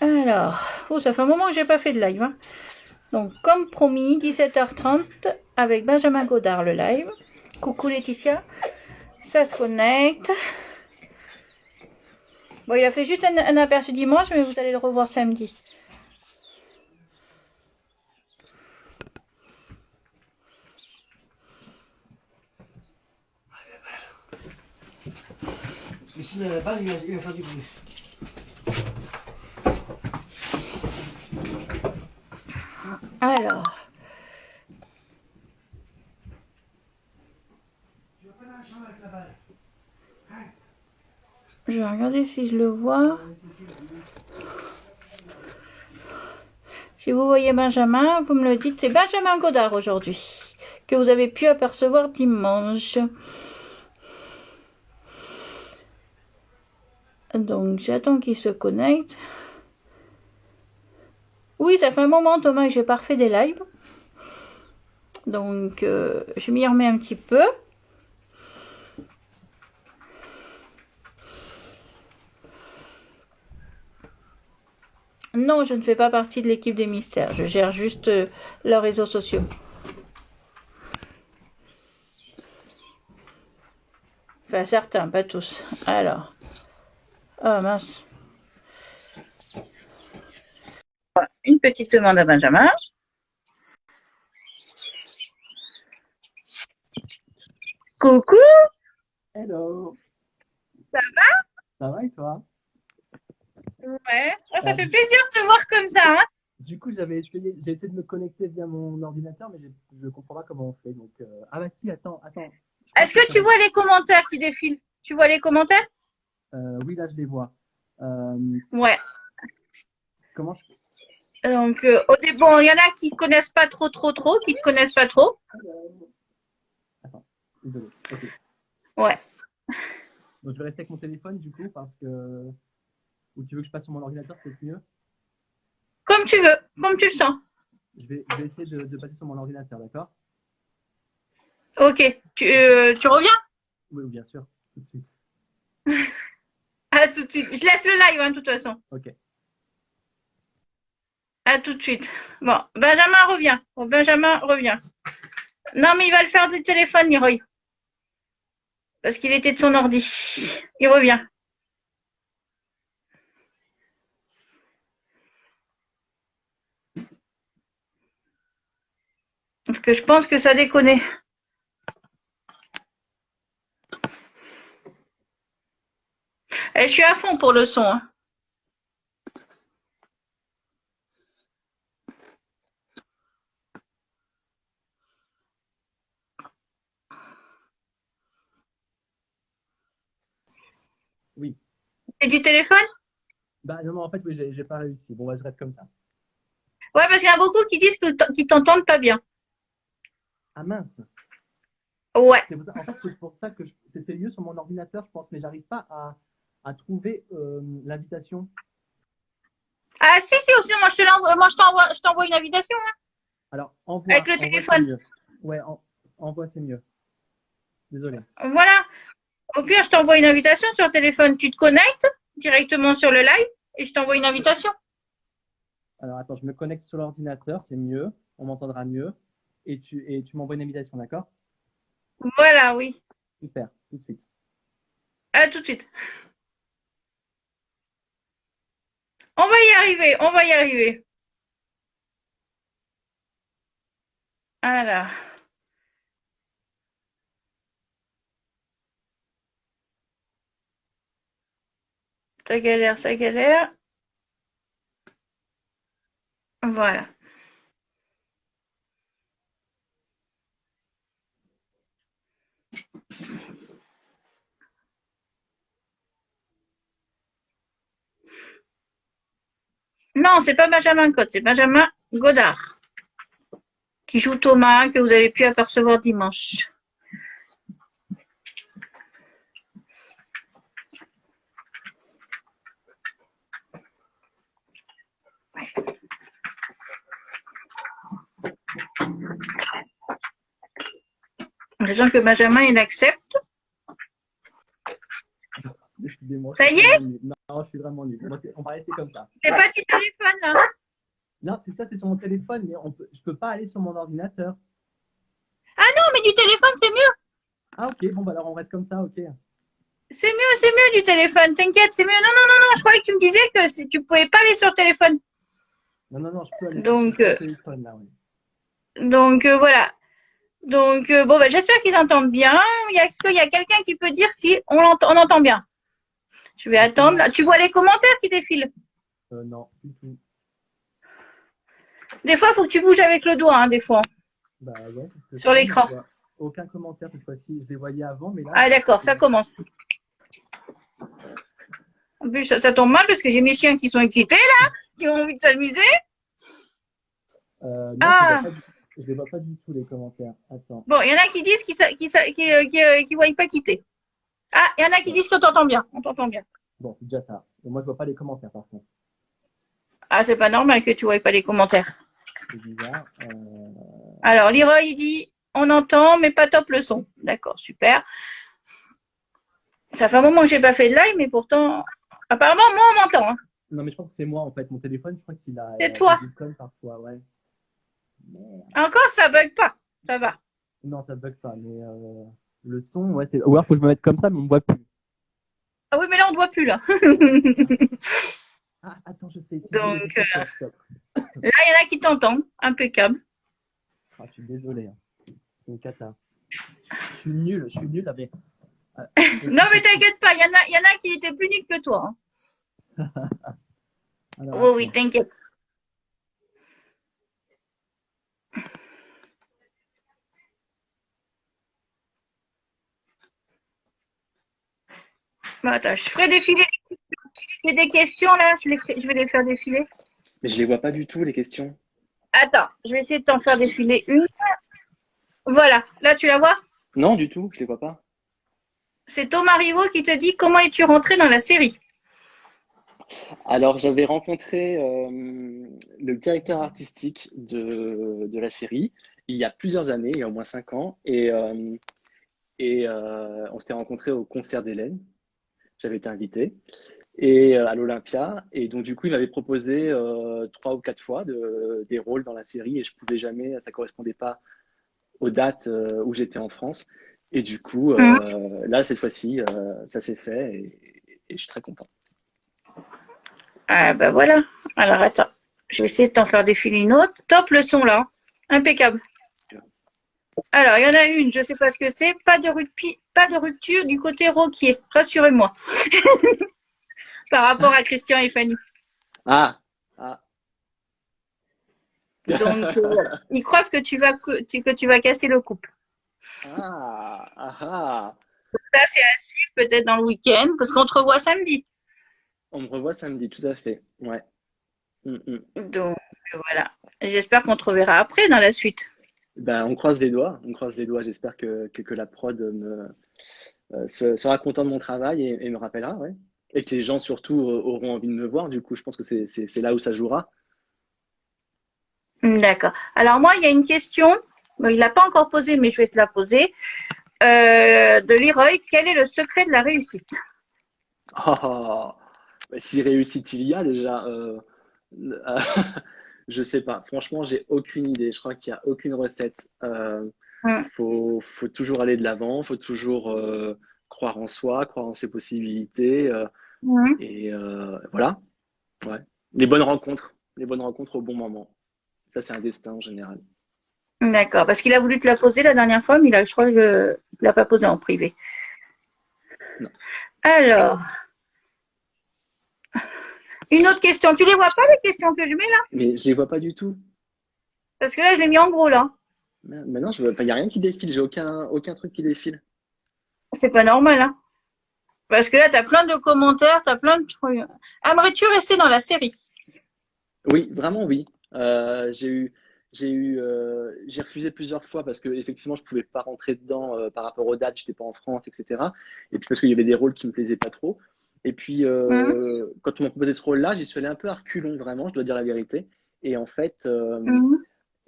Alors, oh, ça fait un moment que j'ai pas fait de live. Hein. Donc, comme promis, 17h30 avec Benjamin Godard le live. Coucou Laetitia. Ça se connecte. Bon, il a fait juste un aperçu dimanche, mais vous allez le revoir samedi. Mais sinon, il va faire du bruit. Alors. Tu vas pas dans la chambre avec la balle. Je vais regarder si je le vois. Si vous voyez Benjamin, vous me le dites. C'est Benjamin Godard aujourd'hui, que vous avez pu apercevoir dimanche. Donc, j'attends qu'il se connecte. Oui, ça fait un moment, Thomas, que j'ai pas refait des lives. Donc, je m'y remets un petit peu. Non, je ne fais pas partie de l'équipe des mystères. Je gère juste leurs réseaux sociaux. Enfin, certains, pas tous. Alors. Oh, mince. Une petite demande à Benjamin. Coucou. Hello. Ça va? Ça va et toi? Ouais. Oh, ça fait plaisir de te voir comme ça. Hein. Du coup, j'ai essayé de me connecter via mon ordinateur, mais je comprends pas comment on fait. Donc, ah bah si, attends. Est-ce que tu vois les commentaires qui défilent? Tu vois les commentaires? Oui, là, je les vois. Ouais. Comment je... Donc, au début, bon, il y en a qui connaissent pas trop, qui te connaissent pas trop. Attends, désolé. Ok. Ouais. Donc, je vais rester avec mon téléphone, du coup, parce que... Ou tu veux que je passe sur mon ordinateur, c'est mieux? Comme tu veux, comme tu le sens. Je vais essayer de passer sur mon ordinateur, d'accord? Ok. Tu reviens? Oui, bien sûr, tout de suite. À tout de suite. Je laisse le live, hein, de toute façon. Ok. À tout de suite. Bon, Benjamin revient. Bon, Benjamin revient. Non, mais il va le faire du téléphone, Leroy. Parce qu'il était de son ordi. Il revient. Parce que je pense que ça déconne. Je suis à fond pour le son. Hein. Oui. C'est du téléphone? Bah non, en fait, oui, j'ai pas réussi. Bon, bah, je reste comme ça. Ouais, parce qu'il y en a beaucoup qui disent qu'ils t'entendent pas bien. Ah mince. Ouais. En fait, c'est pour ça que c'était mieux sur mon ordinateur, je pense, mais j'arrive pas à trouver l'invitation. Ah si, aussi, moi je te l'envoie, je t'envoie une invitation hein, Alors, avec le envoie, c'est téléphone. mieux. Ouais, envoie, c'est mieux. Désolé. Voilà. Au pire, je t'envoie une invitation sur le téléphone. Tu te connectes directement sur le live et je t'envoie une invitation. Alors, attends, je me connecte sur l'ordinateur, c'est mieux. On m'entendra mieux. Et tu m'envoies une invitation, d'accord? Voilà, oui. Super, tout de suite. À tout de suite. On va y arriver, on va y arriver. Alors. Ça galère, ça galère. Voilà. Non, c'est pas Benjamin Cotte, c'est Benjamin Godard qui joue Thomas, que vous avez pu apercevoir dimanche. sachant que Benjamin, il accepte. Décidément, Ça je y suis est? vraiment nul. Non, je suis vraiment nul. Moi, on va rester comme ça. C'est pas du téléphone, là. Non, c'est ça, c'est sur mon téléphone, mais je peux pas aller sur mon ordinateur. Ah non, mais du téléphone, c'est mieux. Ah, ok, bon, bah alors on reste comme ça, ok. C'est mieux du téléphone. T'inquiète, c'est mieux. Non, non, non, non. Je croyais que tu me disais que tu pouvais pas aller sur le téléphone. Non, non, non, je peux aller Donc, sur le téléphone, là, oui. voilà. Donc, bon, bah, j'espère qu'ils entendent bien. Est-ce qu'il y a quelqu'un qui peut dire si on entend bien? Je vais attendre. Là, tu vois les commentaires qui défilent. Non, du tout. Des fois, il faut que tu bouges avec le doigt, hein, des fois, Bah ouais, parce que sur là, moi, l'écran. je vois aucun commentaire cette fois-ci. Je les voyais avant, mais là, Ah, d'accord, ça commence. En plus, ça tombe mal parce que j'ai mes chiens qui sont excités, là, qui ont envie de s'amuser. non, Ah, je les vois pas du tout, les commentaires. Attends. bon, il y en a qui disent qu'ils ne voient pas quitter. Ah, il y en a qui Ouais. disent qu'on t'entend bien. On t'entend bien. Bon, c'est déjà ça. Et moi, je vois pas les commentaires, par contre. Ah, c'est pas normal que tu ne voyes pas les commentaires. C'est bizarre. Alors, Leroy, il dit, on entend, mais pas top le son. D'accord, super. Ça fait un moment que j'ai pas fait de live, mais pourtant, apparemment, moi, on m'entend. Hein. Non, mais je pense que c'est moi, en fait. Mon téléphone, je crois qu'il C'est il toi. déconne parfois, ouais. Merde. Encore, ça bug pas. Ça va. Non, ça bug pas, mais le son, ouais, c'est. Ou alors, faut que je me mette comme ça, mais on me voit plus. Ah oui, mais là, on ne doit plus, là. Ah, attends, je sais. Donc, Stop, stop. là, il y en a qui t'entendent. Impeccable. Ah, je suis désolé. Hein. C'est une cata. Je suis nul avec. Non, mais t'inquiète pas, il y en a qui étaient plus nuls que toi. Hein. Alors, Oh, oui, t'inquiète. Bon, attends, je ferai défiler. J'ai des questions là, je vais les faire défiler. Mais je les vois pas du tout, les questions. Attends, je vais essayer de t'en faire défiler une. Voilà, là tu la vois? Non, du tout, je les vois pas. C'est Thomas Rivaux qui te dit comment es-tu rentré dans la série. Alors, j'avais rencontré le directeur artistique de la série il y a plusieurs années, il y a au moins 5 ans, et on s'était rencontrés au concert d'Hélène. J'avais été invité et à l'Olympia, et donc du coup, il m'avait proposé 3 ou 4 fois des rôles dans la série, et je pouvais jamais, ça correspondait pas aux dates où j'étais en France. Et du coup, Hum. là, cette fois-ci, ça s'est fait et je suis très content. Ah bah voilà. Alors attends, je vais essayer de t'en faire défiler une autre. Top le son là. Impeccable. Alors, il y en a une, je sais pas ce que c'est. Pas de rupture du côté roquier. Rassurez-moi. Par rapport à Christian et Fanny. Ah, ah. Donc, ils croient que tu vas casser le couple. Ah, ah, ah. Ça, c'est à suivre peut-être dans le week-end, parce qu'on te revoit samedi. On me revoit samedi, tout à fait. Ouais. Mm, mm. Donc, voilà. J'espère qu'on te reverra après dans la suite. Ben, on croise les doigts, on croise les doigts. J'espère que la prod sera content de mon travail et me rappellera, ouais. Et que les gens surtout auront envie de me voir. Du coup, je pense que c'est là où ça jouera. D'accord. Alors, moi, il y a une question. Bon, il l'a pas encore posée, mais je vais te la poser. De Leroy. Quel est le secret de la réussite? Oh, ben, si réussite il y a déjà, je sais pas. Franchement, j'ai aucune idée. Je crois qu'il n'y a aucune recette. Hum, Faut toujours aller de l'avant, faut toujours croire en soi, croire en ses possibilités. hum. Et voilà. Ouais. Les bonnes rencontres au bon moment. Ça, c'est un destin en général. D'accord. Parce qu'il a voulu te la poser la dernière fois, mais je crois que ne l'a pas posée en privé. Non. Alors, une autre question. Tu les vois pas, les questions que je mets là? Mais je les vois pas du tout. Parce que là, je l'ai mis en gros, là. Merde, maintenant, je vois pas. Il y a rien qui défile. J'ai aucun truc qui défile. C'est pas normal, hein. Parce que là, tu as plein de commentaires, tu as plein de trucs. Aimerais-tu rester dans la série? Oui, vraiment oui. J'ai refusé plusieurs fois parce que effectivement, je pouvais pas rentrer dedans par rapport aux dates. J'étais pas en France, etc. Et puis parce qu'il y avait des rôles qui me plaisaient pas trop. Et puis Hum, quand on m'a proposé ce rôle-là, j'y suis allé un peu à reculons, vraiment. Je dois dire la vérité. Et en fait, hum.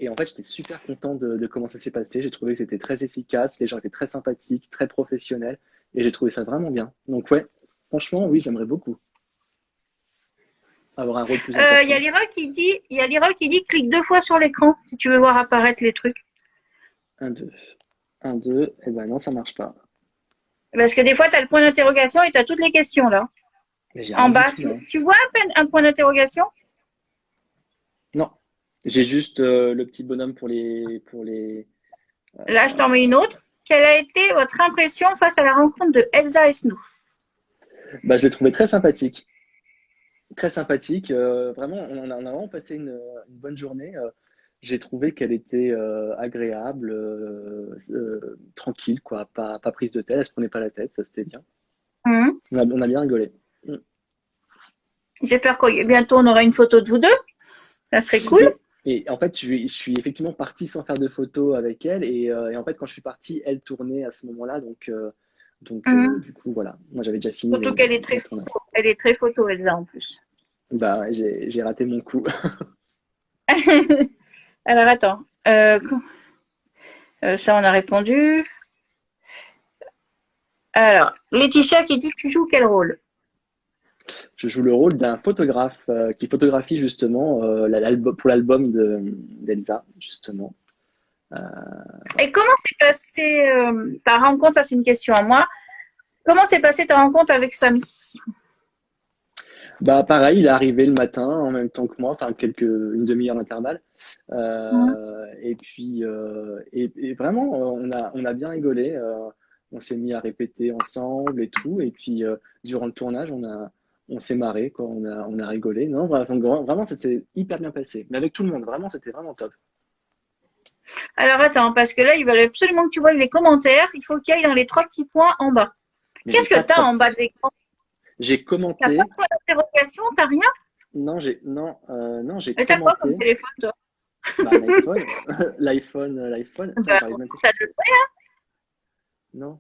Et en fait, j'étais super content de comment ça s'est passé. J'ai trouvé que c'était très efficace, les gens étaient très sympathiques, très professionnels, et j'ai trouvé ça vraiment bien. Donc ouais, franchement, oui, j'aimerais beaucoup avoir un rôle plus Il y a important. Lyra qui dit clique 2 fois sur l'écran si tu veux voir apparaître les trucs. Un, deux. Un, deux. Eh ben non, ça marche pas. Parce que des fois, tu as le point d'interrogation et tu as toutes les questions là. Mais j'ai En rien du bas, tout là. tu vois à peine un point d'interrogation? Non. J'ai juste le petit bonhomme pour les. Là, je t'en mets une autre. Quelle a été votre impression face à la rencontre de Elsa et Snow? Bah, je l'ai trouvé très sympathique. Très sympathique. Vraiment, on a vraiment passé une bonne journée. J'ai trouvé qu'elle était agréable, tranquille, quoi. Pas prise de tête. Elle se prenait pas la tête. Ça, c'était bien. Hum. On a bien rigolé. Mm. J'espère que bientôt on aura une photo de vous deux. Ça serait cool. Et en fait, je suis effectivement parti sans faire de photos avec elle. Et en fait, quand je suis parti, elle tournait à ce moment-là. Donc, Hum. du coup, voilà. Moi, j'avais déjà fini Surtout qu'elle est le très tournage. photo. Elle est très photo, Elsa, en plus. Bah, ouais, j'ai raté mon coup. Alors, attends. Ça, on a répondu. Alors, Laetitia qui dit tu joues quel rôle? Je joue le rôle d'un photographe qui photographie justement pour l'album d'Elsa, justement. Euh, Et comment s'est passée ta rencontre? Ça, c'est une question à moi. Comment s'est passée ta rencontre avec Samy? Bah pareil, il est arrivé le matin en même temps que moi, enfin une demi-heure d'intervalle. Hum. Et vraiment, on a bien rigolé. On s'est mis à répéter ensemble et tout. Et puis durant le tournage, on s'est marré, quoi. On a rigolé. Non, vraiment, c'était hyper bien passé. Mais avec tout le monde, vraiment, c'était vraiment top. Alors, attends, parce que là, ils veulent absolument que tu vois les commentaires. Il faut qu'il y aille dans les 3 petits points en bas. Mais j'ai Qu'est-ce que pas tu as trois en bas petits. de l'écran? J'ai T'as pas commenté. de point d'interrogation? T'as rien? Non, j'ai Et t'as quoi comme commenté. téléphone, toi? Bah, un iPhone. L'iPhone. Tiens, Bah, j'arrive même pas. ça te... Non.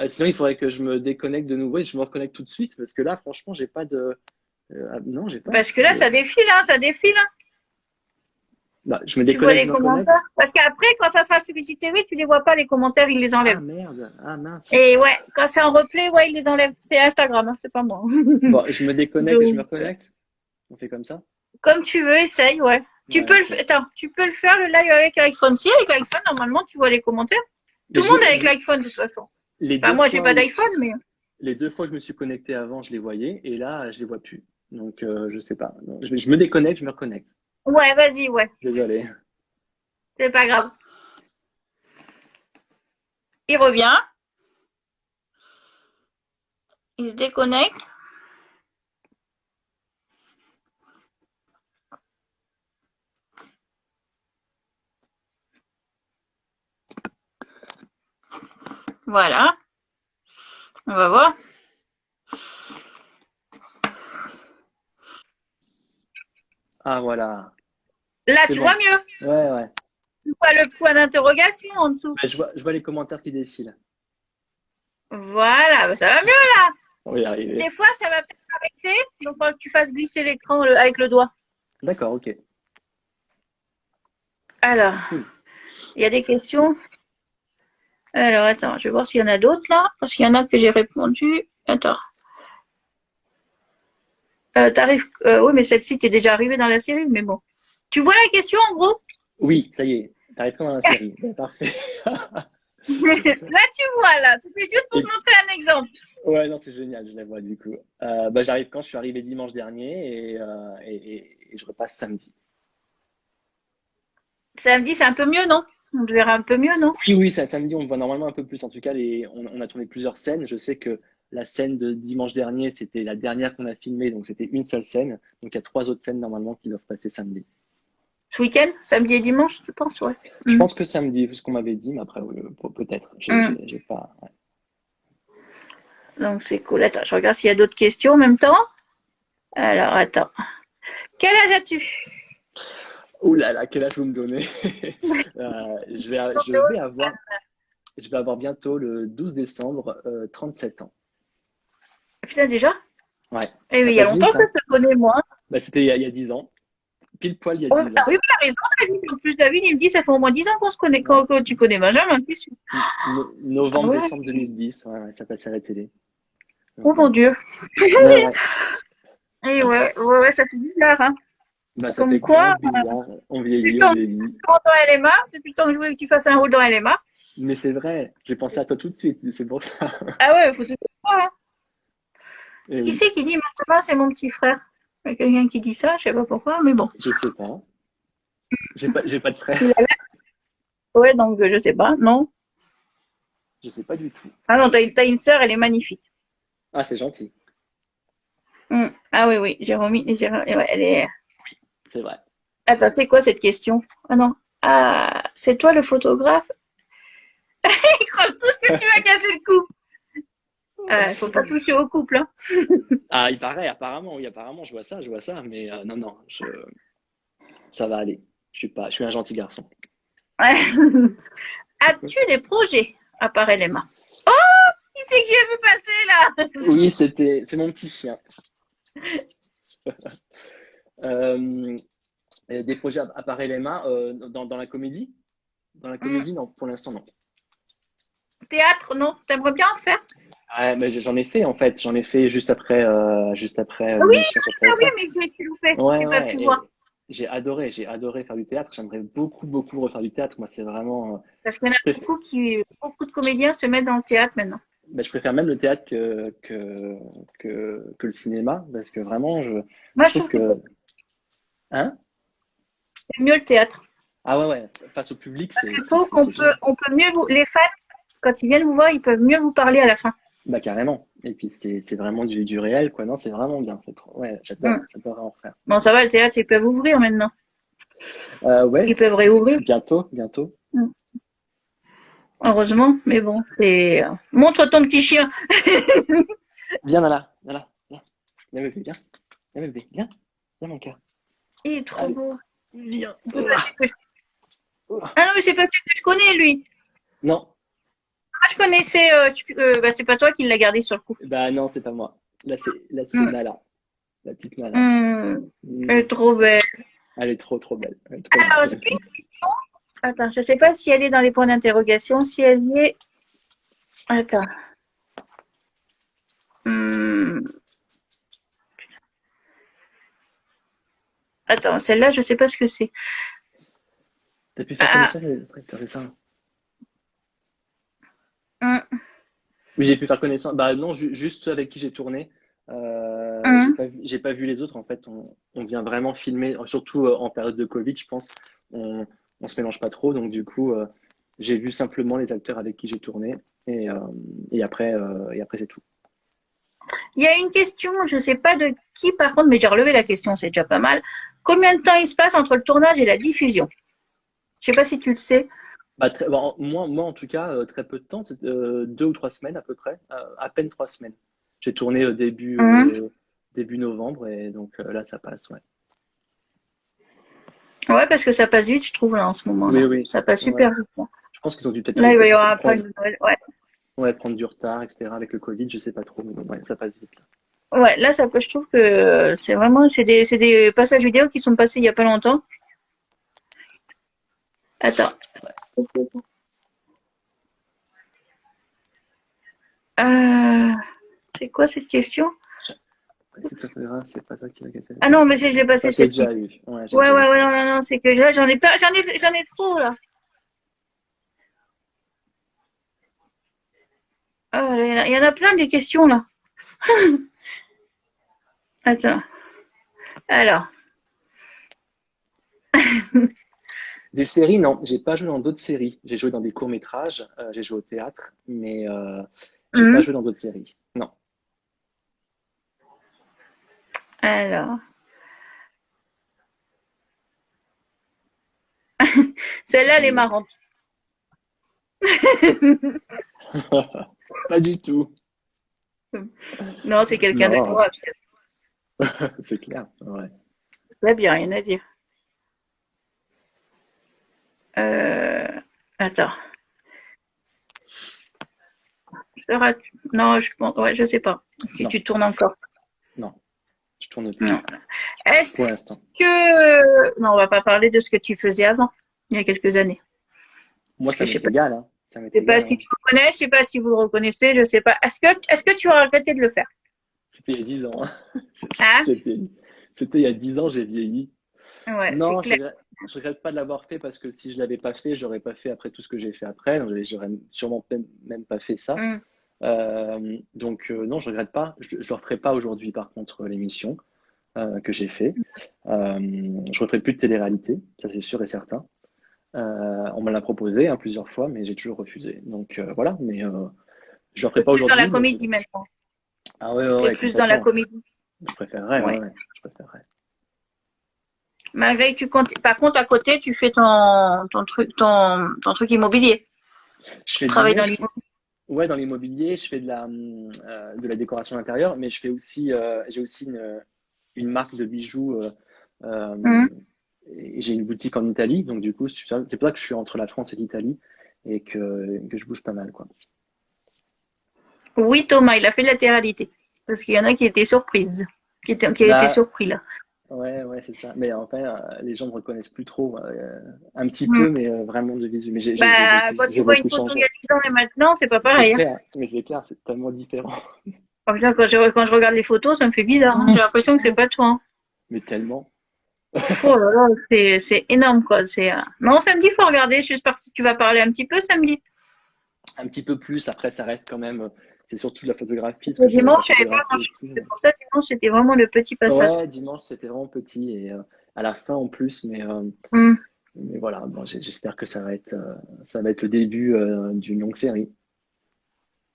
Sinon, il faudrait que je me déconnecte de nouveau et je me reconnecte tout de suite parce que là, franchement, j'ai pas de. Non, j'ai pas. Parce que là, ça défile, hein, ça défile. Hein. Bah, je me Tu vois déconnecte, les je me commentaires. reconnecte. Parce qu'après, quand ça sera sur IGTV, tu les vois pas, les commentaires, ils les Ah enlèvent. merde. Ah mince. Et ouais, quand c'est en replay, ouais, ils les enlèvent. C'est Instagram, hein, c'est pas moi. Bon, je me déconnecte et je me Donc, reconnecte. On fait comme ça? comme tu veux, essaye, ouais. Ouais, ok. Attends, tu peux le faire le live avec l'iPhone. Si, avec l'iPhone, normalement, tu vois les commentaires. Mais Tout le monde est avec l'iPhone, de toute façon. les Enfin, deux moi, j'ai fois pas où d'iPhone, mais. les deux fois où je me suis connecté avant, je les voyais et là, je les vois plus. Donc, je sais pas. Non, je me déconnecte, je me reconnecte. Ouais, vas-y, ouais. Désolé. C'est pas grave. Il revient, il se déconnecte. Voilà. On va voir. Ah voilà. Là, C'est tu bon. vois mieux. Ouais, ouais. Tu vois le point d'interrogation en dessous. Bah, je vois les commentaires qui défilent. Voilà, bah, ça va mieux. On va y arriver. Des fois, ça va peut-être s'arrêter. Donc, il faudra que tu fasses glisser l'écran avec le doigt. D'accord, ok. Alors, Cool. il y a des questions. Alors, attends, je vais voir s'il y en a d'autres là. Parce qu'il y en a que j'ai répondu. Attends. Oui, mais celle-ci, t'es déjà arrivée dans la série, mais bon. Tu vois la question en gros? Oui, ça y est. T'arrives quand dans la série. Ouais, parfait. Là, tu vois, là. C'était juste pour Et- te montrer un exemple. Ouais, non, c'est génial, je la vois du coup. Bah, j'arrive quand je suis arrivé dimanche dernier et je repasse samedi. Samedi, c'est un peu mieux, non? On te verra un peu mieux, non? Oui, oui, samedi, on voit normalement un peu plus. En tout cas, on a tourné plusieurs scènes. Je sais que la scène de dimanche dernier, c'était la dernière qu'on a filmée, donc c'était une seule scène. Donc il y a trois autres scènes normalement qui doivent passer samedi. Ce week-end? Samedi et dimanche, tu penses? Ouais. Je Mm. pense que samedi, ce qu'on m'avait dit, mais après, peut-être. Mm. J'ai pas. Ouais. Donc, c'est cool. Attends, je regarde s'il y a d'autres questions en même temps. Alors, attends. Quel âge as-tu? Ouh là là, quel âge vous me donnez? Je vais avoir bientôt le 12 décembre 37 ans. Putain, déjà? Ouais, Eh, mais ça il y a passe longtemps vite, que hein? je te connais, moi. Bah, c'était il y a 10 ans. pile poil il y a Oh, 10 ah ans. oui, tu as raison, David. En plus, David, il me dit, ça fait au moins 10 ans qu'on se connaît, quand tu connais Benjamin. Ah ouais, Novembre-décembre 2010, ouais, ouais, ça passait à la télé. oh mon Dieu. Ouais, ouais. Et ouais, ça fait bizarre, hein. Bah, ça Comme fait quoi, grave bizarre. On depuis le vieillit, on temps que vieillit. tu rentres dans LMA, depuis le temps que je voulais que tu fasses un rôle dans LMA. Mais c'est vrai, j'ai pensé à toi tout de suite, c'est pour ça. Ah ouais, faut tout croire, hein. Et Qui oui, c'est qui dit Benjamin, c'est mon petit frère? Il y a quelqu'un qui dit ça, je sais pas pourquoi, mais bon. je sais pas. J'ai pas de frère. Il a l'air- Ouais, donc je sais pas, non. Je sais pas du tout. Ah non, t'as une sœur, elle est magnifique. Ah, c'est gentil, Ah oui, oui, ouais, elle est. c'est vrai. Attends, c'est quoi cette question? Ah non. Ah, c'est toi le photographe? Ils croient tous que tu vas casser le coup. Faut pas toucher au couple, hein. Ah, il paraît, apparemment, oui, apparemment, je vois ça, mais non, non, ça va aller. Je suis un gentil garçon. Ouais. As-tu des projets à part LMA? Oh, qui c'est que j'ai vu passer là? Oui, c'est mon petit chien. Euh, des projets à part LMA, dans la comédie? Dans la Hmm. comédie, non, pour l'instant, non. Théâtre, non? T'aimerais bien en faire? Ouais, mais j'en ai fait, en fait, j'en ai fait juste après Ah oui, l'émission sur ah oui, TF1. mais j'ai loupé. Ouais, J'ai pas ouais, pu voir. et j'ai adoré faire du théâtre. J'aimerais beaucoup, beaucoup refaire du théâtre. Moi, c'est vraiment, Parce qu'il y en je a préfère, beaucoup de comédiens se mettent dans le théâtre maintenant. ben, je préfère même le théâtre que le cinéma, parce que vraiment, Moi, je je trouve trouve que que, hein? c'est mieux le théâtre. Ah ouais, ouais, face au public, Parce que je trouve c'est génial. on peut mieux les fans, quand ils viennent vous voir, ils peuvent mieux vous parler à la fin. Bah, carrément. Et puis, c'est vraiment du réel, quoi. Non, c'est vraiment bien. C'est trop, ouais, Hmm. j'adore en refaire. Bon, ça va, le théâtre, ils peuvent ouvrir maintenant. Ouais, Ils peuvent réouvrir. bientôt, bientôt. Hmm. Heureusement, mais bon, c'est. Montre ton petit chien. Viens, Nala, Nala, viens. Viens, bébé, viens. Viens, bébé, viens. Viens, mon cœur. Il est trop Allez, beau. viens. C'est pas celui que je- Ouah. Ah non, mais c'est pas celui que je connais, lui. Non, Ah, je connaissais. Bah, c'est pas toi qui l'as gardé sur le coup. bah non, c'est pas moi. Là, c'est Hmm. Nala, la petite Nala. Hmm. Elle Mm. est trop belle. Elle est trop, trop belle. Elle est trop Alors, j'ai mignonne. une question. Attends, je sais pas si elle est dans les points d'interrogation. Si elle y est. Attends. Hmm. Attends, celle-là, je sais pas ce que c'est. T'as pu faire Ah, connaissance avec c'est ça. hmm, Oui, j'ai pu faire connaissance. Bah non, juste ceux avec qui j'ai tourné. hmm. J'ai pas vu les autres. En fait, on vient vraiment filmer, surtout en période de Covid, je pense. On se mélange pas trop, donc du coup, j'ai vu simplement les acteurs avec qui j'ai tourné, et, euh, et après c'est tout. Il y a une question, je sais pas de qui par contre, mais j'ai relevé la question, c'est déjà pas mal. Combien de temps il se passe entre le tournage et la diffusion? Je sais pas si tu le sais. Bah, bon, moi, en tout cas, très peu de temps, 2 ou 3 semaines à peu près, à peine 3 semaines. J'ai tourné Hmm. début novembre, et donc là, ça passe, ouais. Ouais, parce que ça passe vite, je trouve, là, en ce Oui, moment-là. oui, Ça passe ouais. super vite, là. Je pense qu'ils ont dû Là, il va y peut-être avoir un prime de Noël. Ouais. ouais, prendre du retard, etc. avec le Covid, je sais pas trop, mais bon, ouais, ça passe vite là. Ouais, là, je trouve que c'est vraiment, c'est des passages vidéo qui sont passés il y a pas longtemps. Attends. C'est vrai. Euh, c'est quoi cette question? C'est toi, c'est pas toi qui l'as gâté. Ah non, mais je l'ai passé Ça, j'ai celle-ci. déjà eu. Ouais, j'ai Ouais, déjà eu ouais, ouais, ça. non, non, non, c'est que là, j'en ai pas, j'en ai trop, là. Ah, il y en a plein des questions, là. Attends. Alors. Des séries, non, j'ai pas joué dans d'autres séries. J'ai joué dans des courts-métrages, j'ai joué au théâtre, mais j'ai pas Hum, joué dans d'autres séries. Non. alors. Celle-là, elle est Dis-moi. marrante. Pas du tout. Non, c'est quelqu'un Non, d'adorable. c'est clair. Ouais. Très bien, rien à dire. Euh, attends. Non, je pense, ouais, je sais pas si Non, tu tournes encore. non. Je tourne plus Non. Est-ce pour l'instant. que... Non, on va pas parler de ce que tu faisais avant, il y a quelques années. Moi, Parce ça que je sais m'est pas, égal, hein. Ça m'est je sais pas égal, si hein. tu le connais, je sais pas si vous le reconnaissez, je sais pas. Est-ce que tu as regretté de le faire? C'était il y a 10 ans, hein. Hein? J'ai vieilli. C'était il y a 10 ans, j'ai vieilli. Ouais, c'est Non, clair. je regrette pas de l'avoir fait parce que si je l'avais pas fait, j'aurais pas fait après tout ce que j'ai fait après. Donc, j'aurais sûrement même pas fait ça. Hmm. Non, je regrette pas. Je le referai pas aujourd'hui, par contre, l'émission que j'ai fait. Je referai plus de télé-réalité, ça c'est sûr et certain. On me l'a proposé, hein, plusieurs fois, mais j'ai toujours refusé. Donc voilà, mais je le referai T'es pas plus dans la aujourd'hui, mais je... comédie maintenant. Ah ouais, ouais, T'es ouais, plus dans la complètement. comédie. Je préférerais, ouais, Ouais. ouais, je préférerais. Malgré que tu comptes, par contre, à côté, tu fais ton truc immobilier. Je Tu fais du travailles dans mouche, l'immobilier. ouais, dans l'immobilier, je fais de la décoration intérieure, mais je fais aussi, j'ai aussi une marque de bijoux. Hmm. Et j'ai une boutique en Italie, donc du coup, c'est pour ça que je suis entre la France et l'Italie et que je bouge pas mal, quoi. Oui, Thomas, il a fait de la télé-réalité. Parce qu'il y en a qui étaient surprises. Qui étaient Bah, surpris, là. ouais, ouais, c'est ça. Mais enfin, les gens me reconnaissent plus trop, un petit Hmm. peu, mais vraiment de visu. Mais Bah, quand tu j'ai vois une beaucoup photo il y changé. a 10 ans et maintenant, c'est pas C'est pareil, hein. clair, mais c'est clair, c'est tellement différent. Oh, putain, quand je regarde les photos, ça me fait bizarre, hein. J'ai l'impression que c'est pas toi, hein. Mais tellement. Oh là là, c'est énorme, quoi. Non, samedi, faut regarder. J'espère que tu vas parler un petit peu samedi. Un petit peu plus, après, ça reste quand même, c'est surtout de la photographie, parce Le que je fais de la dimanche, je savais pas photographie et marcher. tout. C'est pour ça, dimanche, c'était vraiment le petit passage. Ouais, dimanche, c'était vraiment petit et à la fin en plus, Hmm. mais voilà, bon, j'espère que ça va être le début d'une longue série.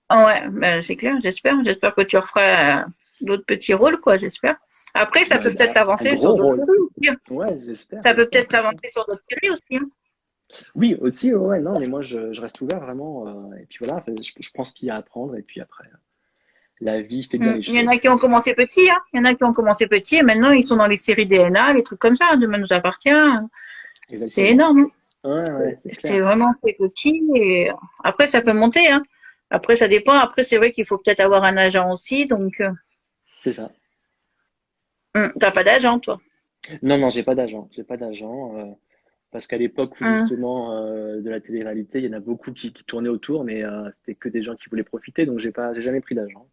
Ah ouais, ben, c'est clair, j'espère. J'espère que tu referas d'autres petits rôles, quoi, j'espère. Après, ça Bah, peut peut-être un avancer sur gros d'autres rôle. séries aussi, hein. Ouais, Ça peut j'espère, peut-être franchement. avancer sur d'autres séries aussi, hein. Oui, aussi, ouais, ouais, non, mais moi, je reste ouvert vraiment. Et puis voilà, enfin, je pense qu'il y a à apprendre. Et puis après, la vie fait bien Hmm. les Il y en a choses. qui ont commencé petits, hein. Il y en a qui ont commencé petits et maintenant ils sont dans les séries DNA, les trucs comme ça. Demain nous appartient. C'est Exactement. énorme, Ouais, hein. ouais, c'est C'est clair. vraiment fait petit et après ça peut monter, hein. Après ça dépend. Après c'est vrai qu'il faut peut-être avoir un agent aussi. Donc C'est ça. t'as pas d'agent toi. Non, non, j'ai pas d'agent. J'ai pas d'agent. Parce qu'à l'époque où Hmm. justement de la télé-réalité, il y en a beaucoup qui tournaient autour, mais c'était que des gens qui voulaient profiter. Donc j'ai jamais pris d'agent.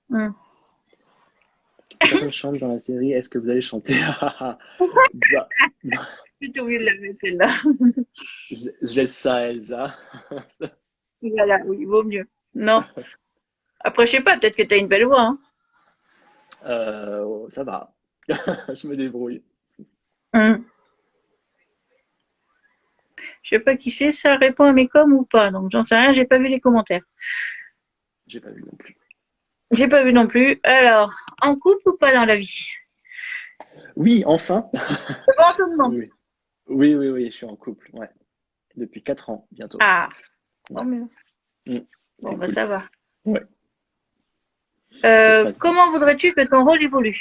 Hmm. Personne chante dans la série. Est-ce que vous allez chanter? Bah, bah, Plutôt obligé de la mettre là. je laisse ça à Elsa. Voilà, oui, vaut mieux. Non. Après je sais pas, peut-être que t'as une belle voix, hein. Ça va. Je me débrouille. Hmm. Je sais pas qui c'est, ça répond à mes coms ou pas. Donc j'en sais rien, j'ai pas vu les commentaires. J'ai pas vu non plus. J'ai pas vu non plus. Alors, en couple ou pas dans la vie? Oui, enfin. Devant tout le monde. Oui, oui, oui, oui, je suis en couple. Ouais, depuis 4 ans bientôt. Ah, Ouais. tant mieux. Mm, Bon, c'est bah cool. ça va. Ouais, ça se passe bien. Comment voudrais-tu que ton rôle évolue?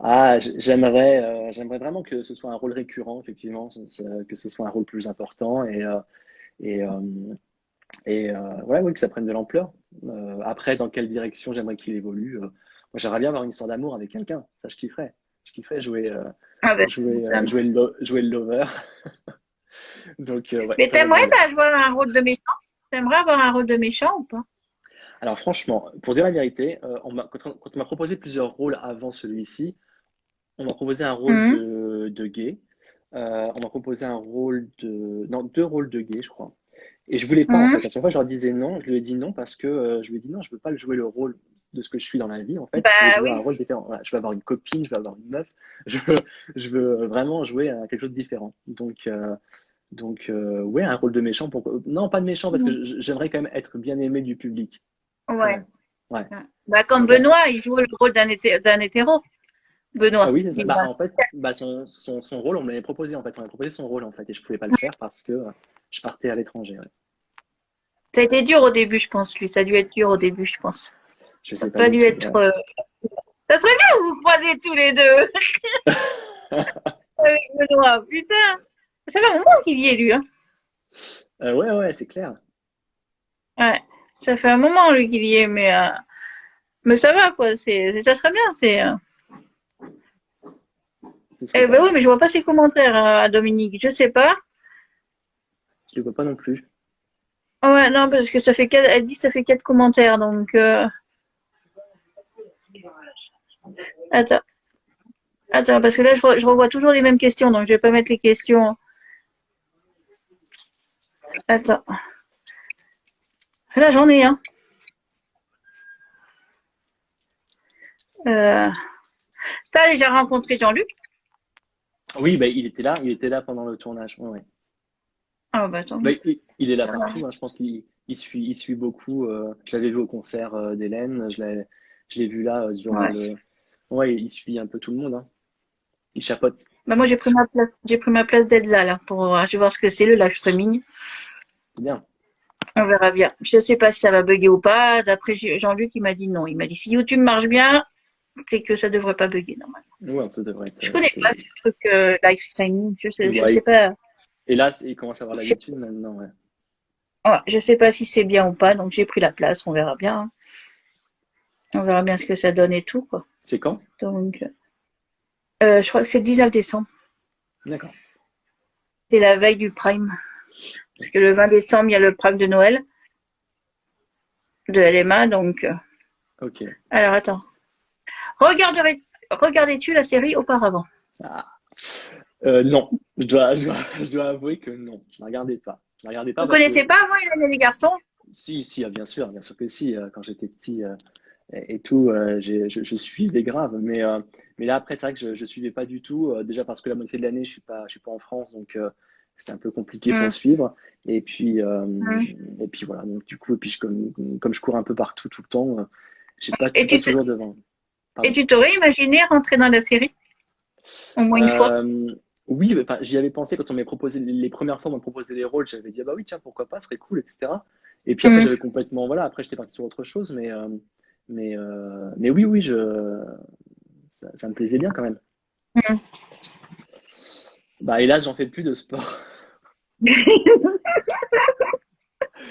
Ah, j'aimerais vraiment que ce soit un rôle récurrent, effectivement, que ce soit un rôle plus important et, euh, ouais, oui, que ça prenne de l'ampleur. Après, dans quelle direction j'aimerais qu'il évolue? Moi, j'aimerais bien avoir une histoire d'amour avec quelqu'un. Ça, je kifferais. Je kifferais Ah ben, jouer le lover. Donc, ouais, mais ça t'aimerais j'aimerais bien. pas jouer un rôle de méchant? T'aimerais avoir un rôle de méchant ou pas? Alors, franchement, pour dire la vérité, quand on m'a proposé plusieurs rôles avant celui-ci, on m'a proposé un rôle Mhm. de gay. On m'a proposé un rôle de... Non, deux rôles de gay, je crois. Et je voulais pas, en Mhm. fait. À chaque fois, je leur disais non. Je lui ai dit non parce que je lui ai dit non, je veux pas jouer le rôle de ce que je suis dans la vie, en fait. Je veux Bah jouer un oui. rôle différent. Voilà, je veux avoir une copine, je veux avoir une meuf. Je veux, je veux vraiment jouer à quelque chose de différent. Ouais, un rôle de méchant. Non, pas de méchant parce Mhm. que j'aimerais quand même être bien aimé du public, quand Ouais. même. Ouais. Ouais. Bah comme Donc, Benoît, il joue le rôle d'un hétéro. ah Benoît. oui, c'est ça. Bah, en fait, bah, son rôle, on me l'avait proposé, en fait. On m'avait proposé son rôle, en fait, et je pouvais pas le faire parce que je partais à l'étranger. Ouais. Ça a été dur au début, je pense, lui. Ça a dû être dur au début, je pense. Je Ça n'a sais pas pas du dû tout. être. Ouais. Ça serait bien que vous vous croisiez tous les deux avec Benoît. Putain. Ça fait un moment qu'il y est, lui, hein. Ouais, ouais, c'est clair. Ouais. Ça fait un moment, lui, qu'il y est, mais Mais ça va, quoi. Ça serait bien. Ce serait Eh pas ben oui, mal. mais je vois pas ses commentaires à Dominique. Je sais pas. Je le vois pas non plus. Ouais, non, parce que elle dit que ça fait 4 commentaires, donc, attends. Attends, parce que là, je revois toujours les mêmes questions, donc je vais pas mettre les questions. Attends. Là, j'en ai un. Euh... T'as déjà rencontré Jean-Luc? Oui, bah, il était là pendant le tournage. Ouais, ouais. Ah, bah, attends. Bah, il est là partout, hein. Je pense il suit beaucoup. Je l'avais vu au concert d'Hélène. Je l'ai vu là durant Ouais. le. Ouais, il suit un peu tout le monde, hein. Il chapeaute. Bah, moi, j'ai pris ma place. J'ai pris ma place d'Elsa, là, je vais voir ce que c'est, le live streaming. C'est bien. On verra bien. Je sais pas si ça va bugger ou pas. D'après Jean-Luc, il m'a dit non. Il m'a dit si YouTube marche bien, c'est que ça devrait pas bugger, normalement. Ouais, ça devrait être. Je connais pas ce truc, live streaming. Je sais Ouais. pas. Et là, il commence à avoir Je, l'habitude maintenant, ouais. ouais, je sais pas si c'est bien ou pas, donc j'ai pris la place. On verra bien, hein. On verra bien ce que ça donne et tout, quoi. C'est quand? Donc, je crois que c'est le 19 décembre. D'accord. C'est la veille du Prime. Parce que le 20 décembre, il y a le Prime de Noël de LMA. Donc, Ok. alors attends. Regardais-tu la série auparavant? Ah. Non, je dois avouer que non, je ne la regardais pas. Je la regardais pas Vous parce connaissez que pas avant Hélène et les garçons? si, ah, bien sûr que si. Quand j'étais petit et tout, je suivais grave. Mais là après, c'est vrai que je suivais pas du tout. Déjà parce que la moitié de l'année, je suis pas en France, donc c'est un peu compliqué pour Hum, suivre. Et puis euh, hum. et puis voilà. Donc du coup, et puis comme je cours un peu partout tout le temps, je Et suis pas tu te- toujours devant. et Pardon. tu t'aurais imaginé rentrer dans la série au moins une fois? Euh, oui, enfin, j'y avais pensé quand on m'a proposé les premières fois, on m'a proposé les rôles, j'avais dit ah bah oui tiens pourquoi pas, ce serait cool, etc. Et puis après Hum, j'avais complètement voilà, après j'étais parti sur autre chose, mais oui oui ça me plaisait bien quand même. hum. Bah hélas j'en fais plus de sport,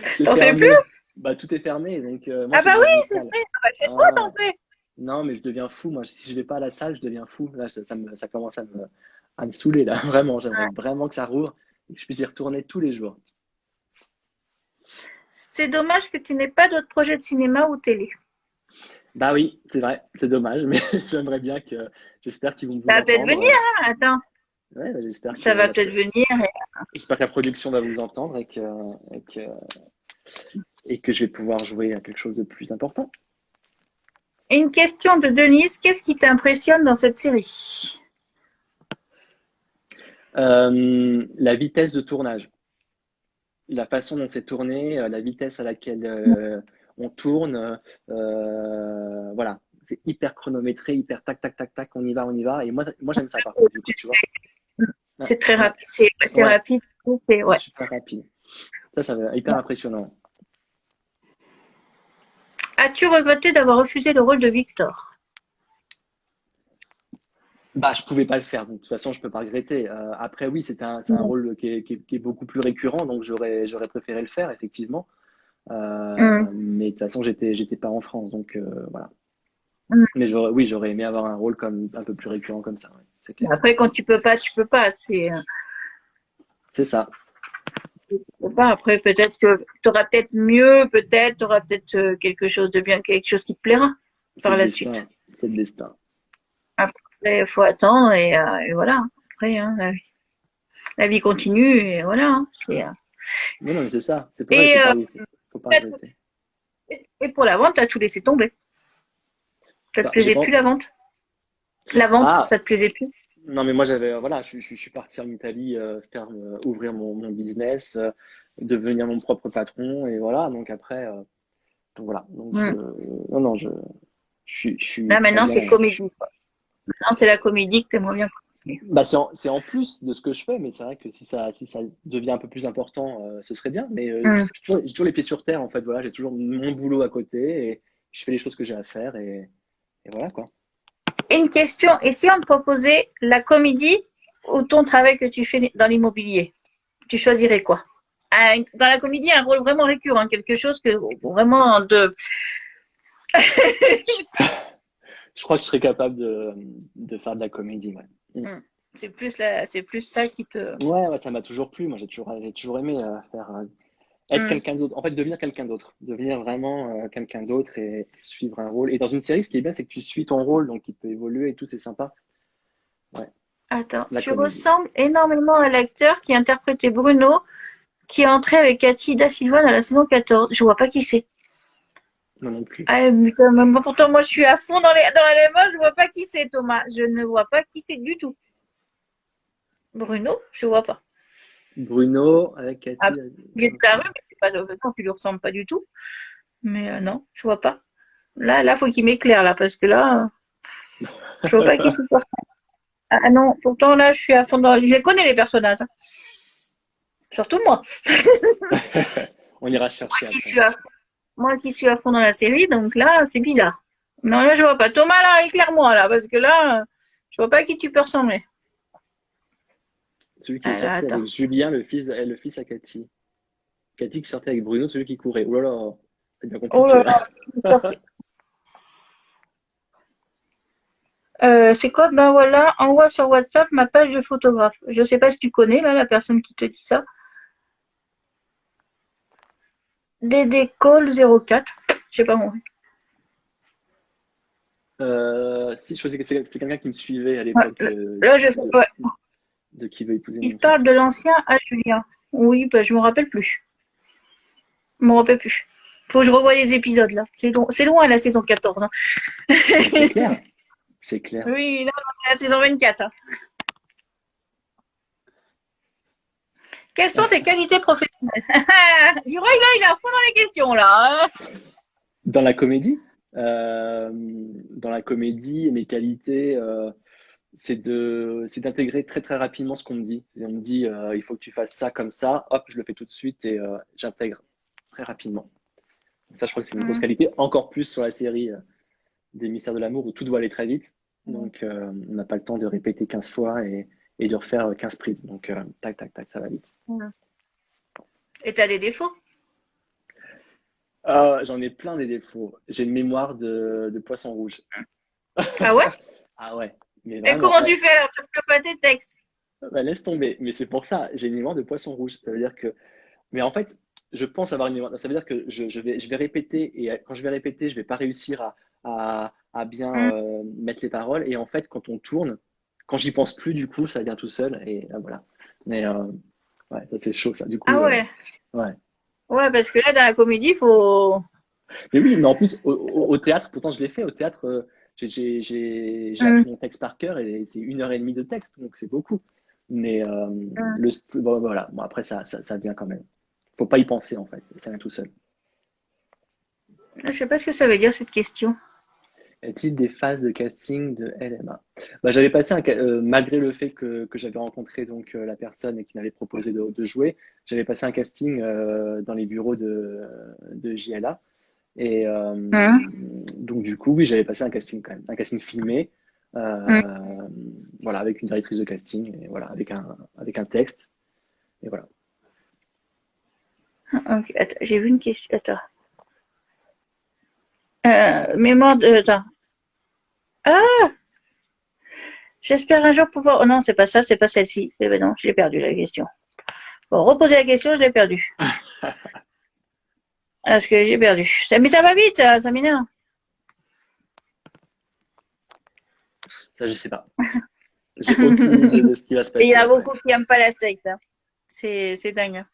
c'est T'en fais plus? fermé, bah tout est fermé donc moi Ah j'ai bah dans oui, une c'est salle. vrai. Ah bah, chez toi, t'en Ah, fais. non mais je deviens fou moi, si je vais pas à la salle je deviens fou. Là ça commence à me saouler là, vraiment j'aimerais vraiment que ça rouvre et que je puisse y retourner tous les jours. C'est dommage que tu n'aies pas d'autres projets de cinéma ou télé. Bah oui, c'est vrai, c'est dommage, mais j'aimerais bien que, j'espère qu'ils vont vous Ça va peut-être venir, entendre. hein. Attends. Ouais, bah, Ça va peut-être venir. j'espère que la production va vous entendre et que, et que je vais pouvoir jouer à quelque chose de plus important. Une question de Denise. Qu'est-ce qui t'impressionne dans cette série? La vitesse de tournage, la façon dont c'est tourné, la vitesse à laquelle on tourne, voilà, c'est hyper chronométré, hyper tac tac tac tac, on y va. Et moi j'aime ça par contre, du coup, tu vois. Ouais, C'est très ouais, rapide. C'est ouais, rapide. c'est Ouais. super rapide. Ça va hyper impressionnant. As-tu regretté d'avoir refusé le rôle de Victor? Bah, je pouvais pas le faire, donc de toute façon, je peux pas regretter. Après, oui, c'est un rôle qui est beaucoup plus récurrent, donc j'aurais préféré le faire, effectivement. Hum, Mais de toute façon, j'étais pas en France, donc voilà. hum. Mais oui, j'aurais aimé avoir un rôle comme un peu plus récurrent comme ça, ouais, c'est clair. Après, quand tu peux pas, tu peux pas. C'est ça, Tu peux pas. Après, peut-être que tu auras peut-être mieux, peut-être, tu auras peut-être quelque chose de bien, quelque chose qui te plaira c'est par le la suite. destin, c'est le destin. Après, il faut attendre et voilà. Après, hein, la vie continue et voilà, hein. Non, non, mais c'est ça, c'est pour ça qu'il Et, faut euh, pas, faut pas regretter. et pour la vente, tu as tout laissé tomber. Ça te Bah, j'ai plaisait pas. plus la vente? La vente, Ah, ça te plaisait plus? non, mais moi j'avais, voilà, je suis parti en Italie faire ouvrir mon business, devenir mon propre patron, et voilà. Donc après. Donc voilà, donc Hmm. non, non, je suis Là, très maintenant, bien c'est là. comédie. Maintenant, c'est la comédie que t'aimerais bien faire. Bah, c'est en plus de ce que je fais, mais c'est vrai que si ça devient un peu plus important, ce serait bien. Mais Hmm. j'ai toujours les pieds sur terre, en fait, voilà, j'ai toujours mon boulot à côté et je fais les choses que j'ai à faire et voilà quoi. Une question, et si on te proposait la comédie ou ton travail que tu fais dans l'immobilier, tu choisirais quoi? Dans la comédie, un rôle vraiment récurrent, quelque chose que vraiment Je crois que je serais capable de faire de la comédie, ouais. Hmm. C'est plus ça qui te. Ouais, ça m'a toujours plu. Moi, j'ai toujours aimé faire être Hmm. quelqu'un d'autre. En fait, devenir quelqu'un d'autre, devenir vraiment quelqu'un d'autre et suivre un rôle. Et dans une série, ce qui est bien, c'est que tu suis ton rôle, donc il peut évoluer et tout, c'est sympa. Ouais, Attends, la tu comédie. ressembles énormément à l'acteur qui interprétait Bruno, qui est entré avec Cathy Da Silva dans la saison 14. Je vois pas qui c'est. Non, non plus. Ah, mais quand même, pourtant, moi, je suis à fond dans les éléments, je vois pas qui c'est, Thomas. Je ne vois pas qui c'est du tout. Bruno, je vois pas. Bruno avec Ah, Cathy. il est apparu, mais c'est pas, non, tu lui ressembles pas du tout. Mais non, je vois pas. Là, faut qu'il m'éclaire, là, parce que là, je vois pas qui tu portes. Ah non, pourtant, là, je suis à fond dans. Je les connais, les personnages, hein. Surtout moi. On ira Moi chercher qui après. suis à, moi qui suis à fond dans la série, donc là, c'est bizarre. Non, là, je vois pas. Thomas, là, éclaire-moi, là, parce que là, je vois pas à qui tu peux ressembler. Celui qui est Alors, sorti attends. avec Julien, le fils à Cathy. Cathy qui sortait avec Bruno, celui qui courait. Oh là là, c'est bien Oh là compliqué là, là. c'est quoi? Ben voilà, envoie sur WhatsApp ma page de photographe. Je sais pas si tu connais, là, la personne qui te dit ça. DDCall04. Je sais pas moi. Si, je sais que c'est quelqu'un qui me suivait à Ouais, l'époque là, je sais pas. de Qui veut épouser Il mon parle fils. de l'ancien à Julien. Oui, ben, je me rappelle plus. Je me rappelle plus. Faut que je revoie les épisodes, là. C'est loin, la saison 14, hein. Bah, c'est clair, c'est clair. Oui, là, on est à la saison 24, hein. Quelles sont tes qualités professionnelles? Leroy, là, il est à fond dans les questions, là, hein. Dans la comédie, mes qualités, c'est d'intégrer très très rapidement ce qu'on me dit. Et on me dit, il faut que tu fasses ça comme ça, hop, je le fais tout de suite et j'intègre très rapidement. Ça, je crois que c'est une grosse Mhm. qualité, encore plus sur la série des Mystères de l'amour où tout doit aller très vite. Donc, on n'a pas le temps de répéter 15 fois et de refaire 15 prises. Donc, tac, tac, tac, ça va vite. Mhm. Et t'as des défauts? Ah, j'en ai plein des défauts. J'ai une mémoire de poisson rouge. Ah ouais? Ah ouais, mais Et vraiment, comment ouais. tu fais alors? Tu refais pas tes textes? Bah, laisse tomber. Mais c'est pour ça, j'ai une mémoire de poisson rouge. Ça veut dire que. Mais en fait, je pense avoir une mémoire. Ça veut dire que je vais répéter et quand je vais répéter, je vais pas réussir à bien Mhm. mettre les paroles. Et en fait, quand on tourne, quand j'y pense plus, du coup, ça vient tout seul. Et là, voilà. Mais ouais, ça c'est chaud, ça. Du Ah coup, ouais. ouais. Ouais, parce que là, dans la comédie, faut. Mais oui, mais en plus, au théâtre, pourtant je l'ai fait. Au théâtre, j'ai Mhm. appris mon texte par cœur et c'est 1 heure et demie de texte, donc c'est beaucoup. Mais Mhm. bon, voilà, bon, après ça vient quand même. Faut pas y penser en fait, ça vient tout seul. Je sais pas ce que ça veut dire cette question. Y a-t-il des phases de casting de LMA? Bah, malgré le fait que j'avais rencontré donc la personne et qui m'avait proposé de jouer, j'avais passé un casting dans les bureaux de JLA. Et Mhm. donc, du coup, oui, j'avais passé un casting quand même, un casting filmé, Mhm. voilà, avec une directrice de casting, et voilà, avec un texte, et voilà. Ok, attends, j'ai vu une question. Attends. Mémoire de. Attends. Ah! J'espère un jour pouvoir. Oh non, c'est pas ça, c'est pas celle-ci. Eh ben non, je l'ai perdu la question. Bon, reposer la question, je l'ai perdue. Parce que j'ai perdu. Mais ça va vite, ça m'énerve. Ça, je sais pas. J'ai aucune idée de ce qui va se Et il y passer en a après. beaucoup qui n'aiment pas la secte, hein. C'est dingue.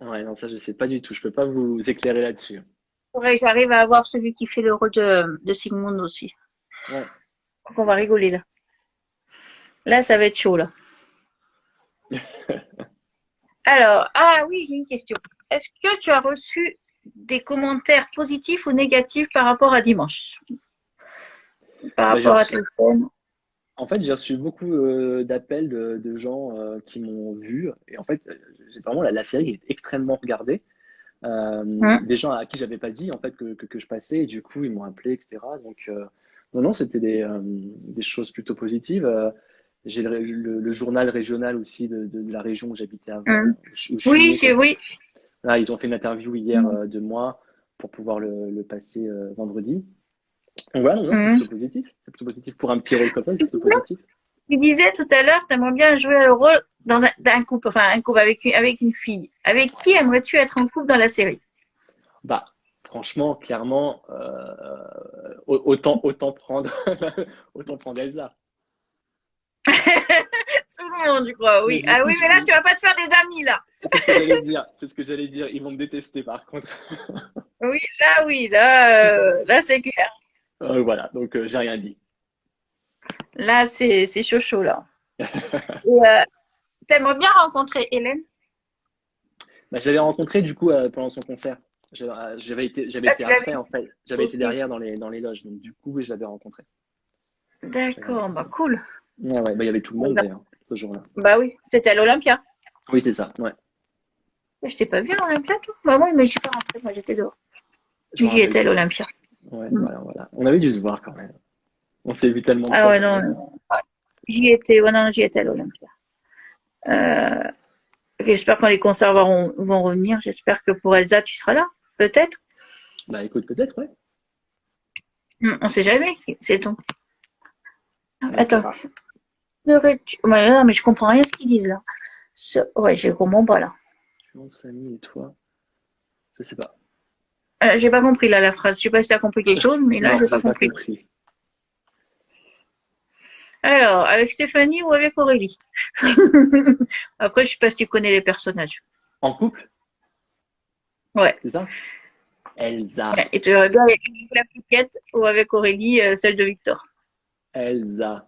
Ouais, non, ça, je sais pas du tout. Je peux pas vous éclairer là-dessus. Faudrait que j'arrive à avoir celui qui fait le rôle de Sigmund aussi. Ouais. Donc on va rigoler là. Là, ça va être chaud là. Alors, ah oui, j'ai une question. Est-ce que tu as reçu des commentaires positifs ou négatifs par rapport à dimanche? Par Bah, rapport à tes thèmes? en fait, j'ai reçu beaucoup d'appels de gens qui m'ont vu, et en fait, vraiment, la série est extrêmement regardée. Hein. Des gens à qui j'avais pas dit en fait que je passais et du coup ils m'ont appelé, etc. Donc non, non, c'était des choses plutôt positives. J'ai le journal régional aussi de la région où j'habitais Hein. avant, où je suis Oui, né, c'est quoi. oui. Là, ils ont fait une interview hier Hein. de moi pour pouvoir le passer vendredi. Donc voilà, non, c'est Mhm. plutôt positif. C'est plutôt positif pour un petit rôle comme ça, c'est plutôt positif. Tu disais tout à l'heure, tu aimerais bien jouer le rôle d'un couple, enfin un couple avec une fille. Avec qui aimerais-tu être en couple dans la série? Bah, franchement, clairement, autant prendre, autant prendre Elsa. Tout le monde, je crois, Mais oui. du Ah coup, oui, mais là, tu vas pas te faire des amis, là. c'est ce que j'allais dire. C'est ce que j'allais dire. Ils vont me détester, par contre. Oui, là, c'est clair. Voilà, donc j'ai rien dit. Là, c'est chaud, chaud, là. Et, t'aimerais bien rencontrer Hélène? Bah, je l'avais rencontré du coup pendant son concert. J'avais Ah, été tu l'avais? après en fait. J'avais été Ok. derrière dans les loges. Donc du coup, oui, je l'avais rencontré. Je l'avais D'accord, bah rencontré. cool. Ouais, ouais, bah, il y avait tout le monde d'ailleurs ce jour-là. Bah oui, c'était à l'Olympia. Oui, c'est ça. Ouais. Je t'ai pas vu à l'Olympia, toi? Bah oui, mais je suis pas rentrée, moi j'étais dehors. Je me J'y rappelle étais à plus. l'Olympia. Ouais, Mm. voilà, voilà. On avait dû se voir quand même. On s'est vu tellement de Ah fois ouais, quand non, même. non. J'y étais, ouais, non, j'y étais à l'Olympia. Euh, J'espère que quand les concerts vont revenir, j'espère que pour Elsa, tu seras là, peut-être. Bah écoute, peut-être, ouais. On sait jamais, c'est ton. On Attends, verra. ouais, non, mais je comprends rien ce qu'ils disent là. Ouais, je comprends pas là. Mon Samy et toi, je sais pas. J'ai pas compris là la phrase. Je sais pas si t'as compris quelque chose, mais là, Non, j'ai pas j'ai pas compris. compris. Alors, avec Stéphanie ou avec Aurélie? Après, je sais pas si tu connais les personnages. En couple, Ouais. c'est ça? Elsa. Ouais. Et tu regardes avec la piquette ou avec Aurélie, celle de Victor. Elsa.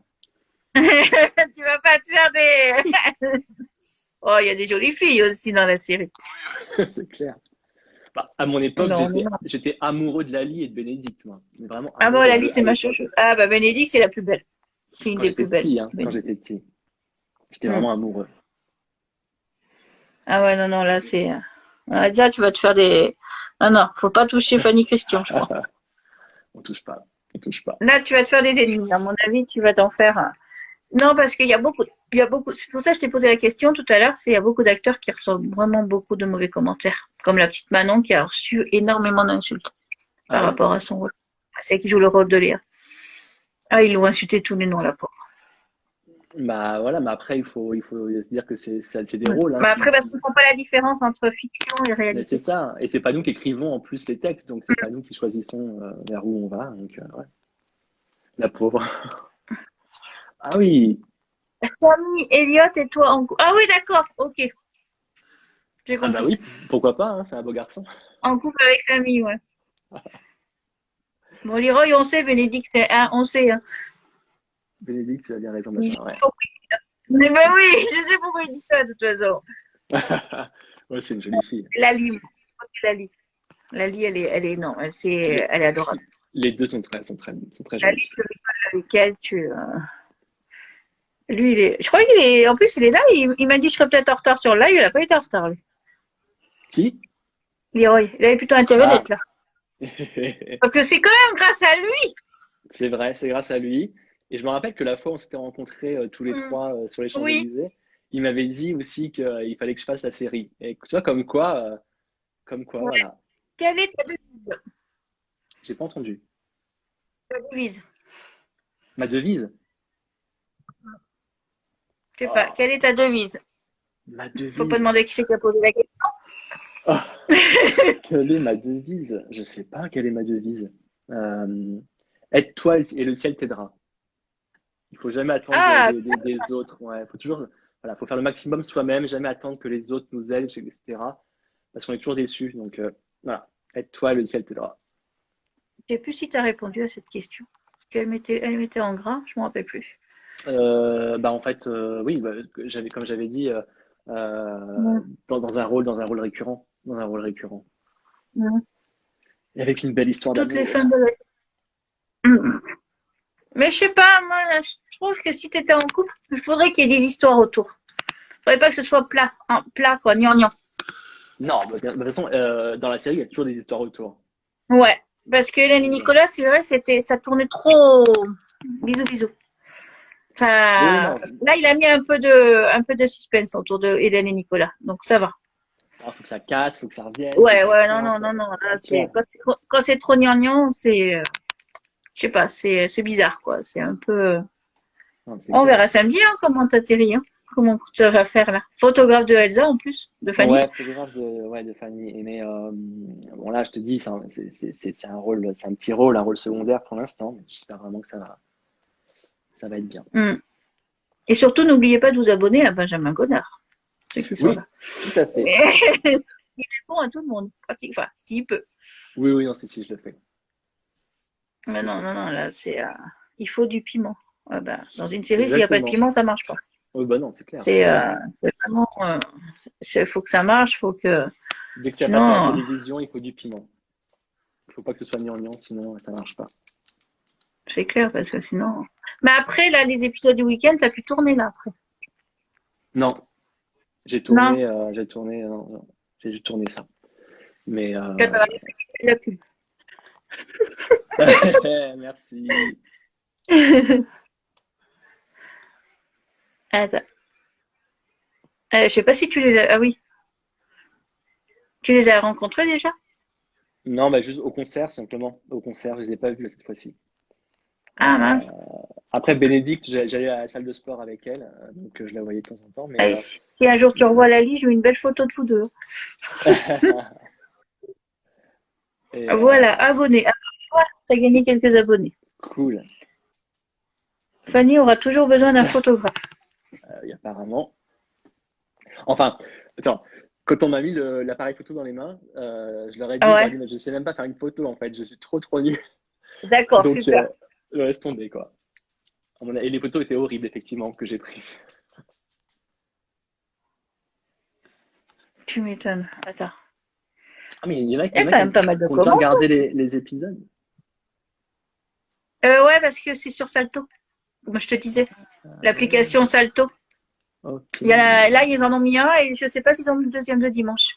Tu vas pas te faire des. Oh, il y a des jolies filles aussi dans la série. C'est clair. Bah, à mon époque, Non, j'étais non. j'étais amoureux de Lali et de Bénédicte, moi. Mais vraiment Ah bon, amoureux la liste, c'est à ma l'époque. chouchou. Ah bah Bénédicte, c'est la plus belle. C'est une Quand des j'étais plus belles. petit, hein, quand Bénédicte. j'étais petit. J'étais Hmm. vraiment amoureux. Ah ouais, non, non, là, c'est. Déjà, tu vas te faire des. Non, non, faut pas toucher Fanny Christian, je crois. On touche pas. On touche pas. Là, tu vas te faire des ennemis. À mon avis, tu vas t'en faire. Non, parce qu'il y a beaucoup. Il y a beaucoup. C'est pour ça que je t'ai posé la question tout à l'heure. Il y a beaucoup d'acteurs qui reçoivent vraiment beaucoup de mauvais commentaires. Comme la petite Manon qui a reçu énormément d'insultes Ah par ouais? rapport à son rôle. C'est qui joue le rôle de Léa. Ah, ils l'ont insulté tous les noms, la pauvre. Bah voilà, mais après, il faut se dire que c'est des rôles, hein, Mais après, parce qu'ils font pas la différence entre fiction et Mais c'est réalité. ça. Et c'est pas nous qui écrivons en plus les textes, donc c'est pas nous qui choisissons vers où on va. Donc, ouais. La pauvre. Ah oui. Samy, Elliot et toi en couple. Ah oui, d'accord, ok, j'ai Ah bah compris. oui, pourquoi pas, hein, c'est un beau garçon. En couple avec Samy, ouais. Bon, Leroy, on sait, Bénédicte, on sait. Hein. Bénédicte, tu as bien raison, Je machin, sais ouais. pourquoi mais ben oui, je sais pourquoi il dit ça, de toute façon. Ouais, c'est une jolie fille. Lali, moi, c'est Lali. Lali, non, Les, elle est adorable. les deux sont très Lali, jolies. je rigole avec elle, lui, je crois en plus, il est là, il m'a dit, je serais peut-être en retard sur le live, il a pas été en retard, lui. Qui? Leroy, il avait plutôt intérêt Ah, d'être là. Parce que c'est quand même grâce à lui. c'est vrai, c'est grâce à lui. Et je me rappelle que la fois où on s'était rencontrés tous les Mm. trois sur les Oui. Champs-Élysées, il m'avait dit aussi qu'il fallait que je fasse la série. Et tu vois, comme quoi, Ouais. voilà. Quelle est ta devise? J'ai pas entendu. Ta devise. Ma devise? Je sais pas, Oh, quelle est ta devise? ma Faut pas devise. demander qui c'est qui a posé la question. Oh, quelle est ma devise? Je sais pas quelle est ma devise. Euh, Aide-toi et le ciel t'aidera. Il faut jamais attendre Ah, des autres. Ouais, faut toujours, voilà, faut faire le maximum soi-même, jamais attendre que les autres nous aident, etc. Parce qu'on est toujours déçus. Donc, voilà. Aide-toi et le ciel t'aidera. je sais plus si tu as répondu à cette question. Parce elle mettait en gras, je m'en rappelle plus. Bah, en fait, oui, bah, comme j'avais dit, Ouais, dans un rôle récurrent. Dans un rôle récurrent. ouais. Et avec une belle histoire Toutes les d'amour. femmes de la. Mm. Mais je sais pas, moi, je trouve que si tu étais en couple, il faudrait qu'il y ait des histoires autour. Il faudrait pas que ce soit plat, hein, plat quoi, gnangnan. Non, bah, de toute façon, dans la série, il y a toujours des histoires autour. Ouais, parce que Hélène et Nicolas, c'est vrai que ça tournait trop. Bisous, bisous. Oui, Enfin, non, là, il a mis un peu de suspense autour de Hélène et Nicolas, donc ça va. Alors, faut que ça casse, faut que ça revienne, faut que Ouais, ça ouais, non, plante. non, non, non. Là, C'est clair. quand c'est trop gnangnan, je sais pas, c'est bizarre, quoi. C'est un peu. Non, c'est On clair. verra samedi, hein, comment t'atterris, hein. Comment tu vas faire là. Photographe de Elsa en plus, de Fanny. Ouais, photographe de Fanny. Mais bon, là, je te dis, c'est un rôle, c'est un petit rôle, un rôle secondaire pour l'instant. Mais j'espère vraiment que ça va être bien. Hmm. Et surtout, n'oubliez pas de vous abonner à Benjamin Godard. Ceux qui sont Oui, là. tout à fait. Il répond à tout le monde, enfin, s'il peut. Oui, oui, non, si, je le fais. Mais Je le non, fais. non, non, là, il faut du piment. Ah bah, dans une série, s'il n'y a pas de Exactement. piment, ça marche pas. Oui, bah non, c'est clair. C'est vraiment, faut que ça marche, faut que, Dès que ça passe à la sinon, télévision, il faut du piment. Il faut pas que ce soit gnangnan, sinon ça marche pas. c'est clair, parce que sinon. Mais après, là, les épisodes du week-end, t'as pu tourner là, après. Non, Non, non, non, j'ai tourné ça. Mais quand t'as la pub. merci. Attends. Je sais pas si tu les as, ah oui, tu les as rencontrés déjà? Non, bah juste au concert simplement. Au concert, je les ai pas vus cette fois-ci. Ah mince. Après Bénédicte, j'allais à la salle de sport avec elle, donc je la voyais de temps en temps. Allez, si un jour tu revois la liste, je veux une belle photo de vous deux. Et, Voilà, abonnés. Ah, t'as gagné quelques abonnés. cool. Fanny aura toujours besoin d'un photographe. Apparemment. Enfin, attends. Quand on m'a mis l'appareil photo dans les mains, je leur ai Ouais, dit, mais je sais même pas faire une photo en fait, je suis trop nul. d'accord, Donc, super. je laisse tomber quoi. Et les photos étaient horribles effectivement que j'ai prises. Tu m'étonnes. Attends. Ah, mais il y en a, Il y a quand même pas mal de qui ont déjà commandes. regardé les épisodes. Ouais, parce que c'est sur Salto. Comme je te disais, l'application Salto. Ok, Là, ils en ont mis un et je sais pas s'ils ont mis le deuxième de dimanche.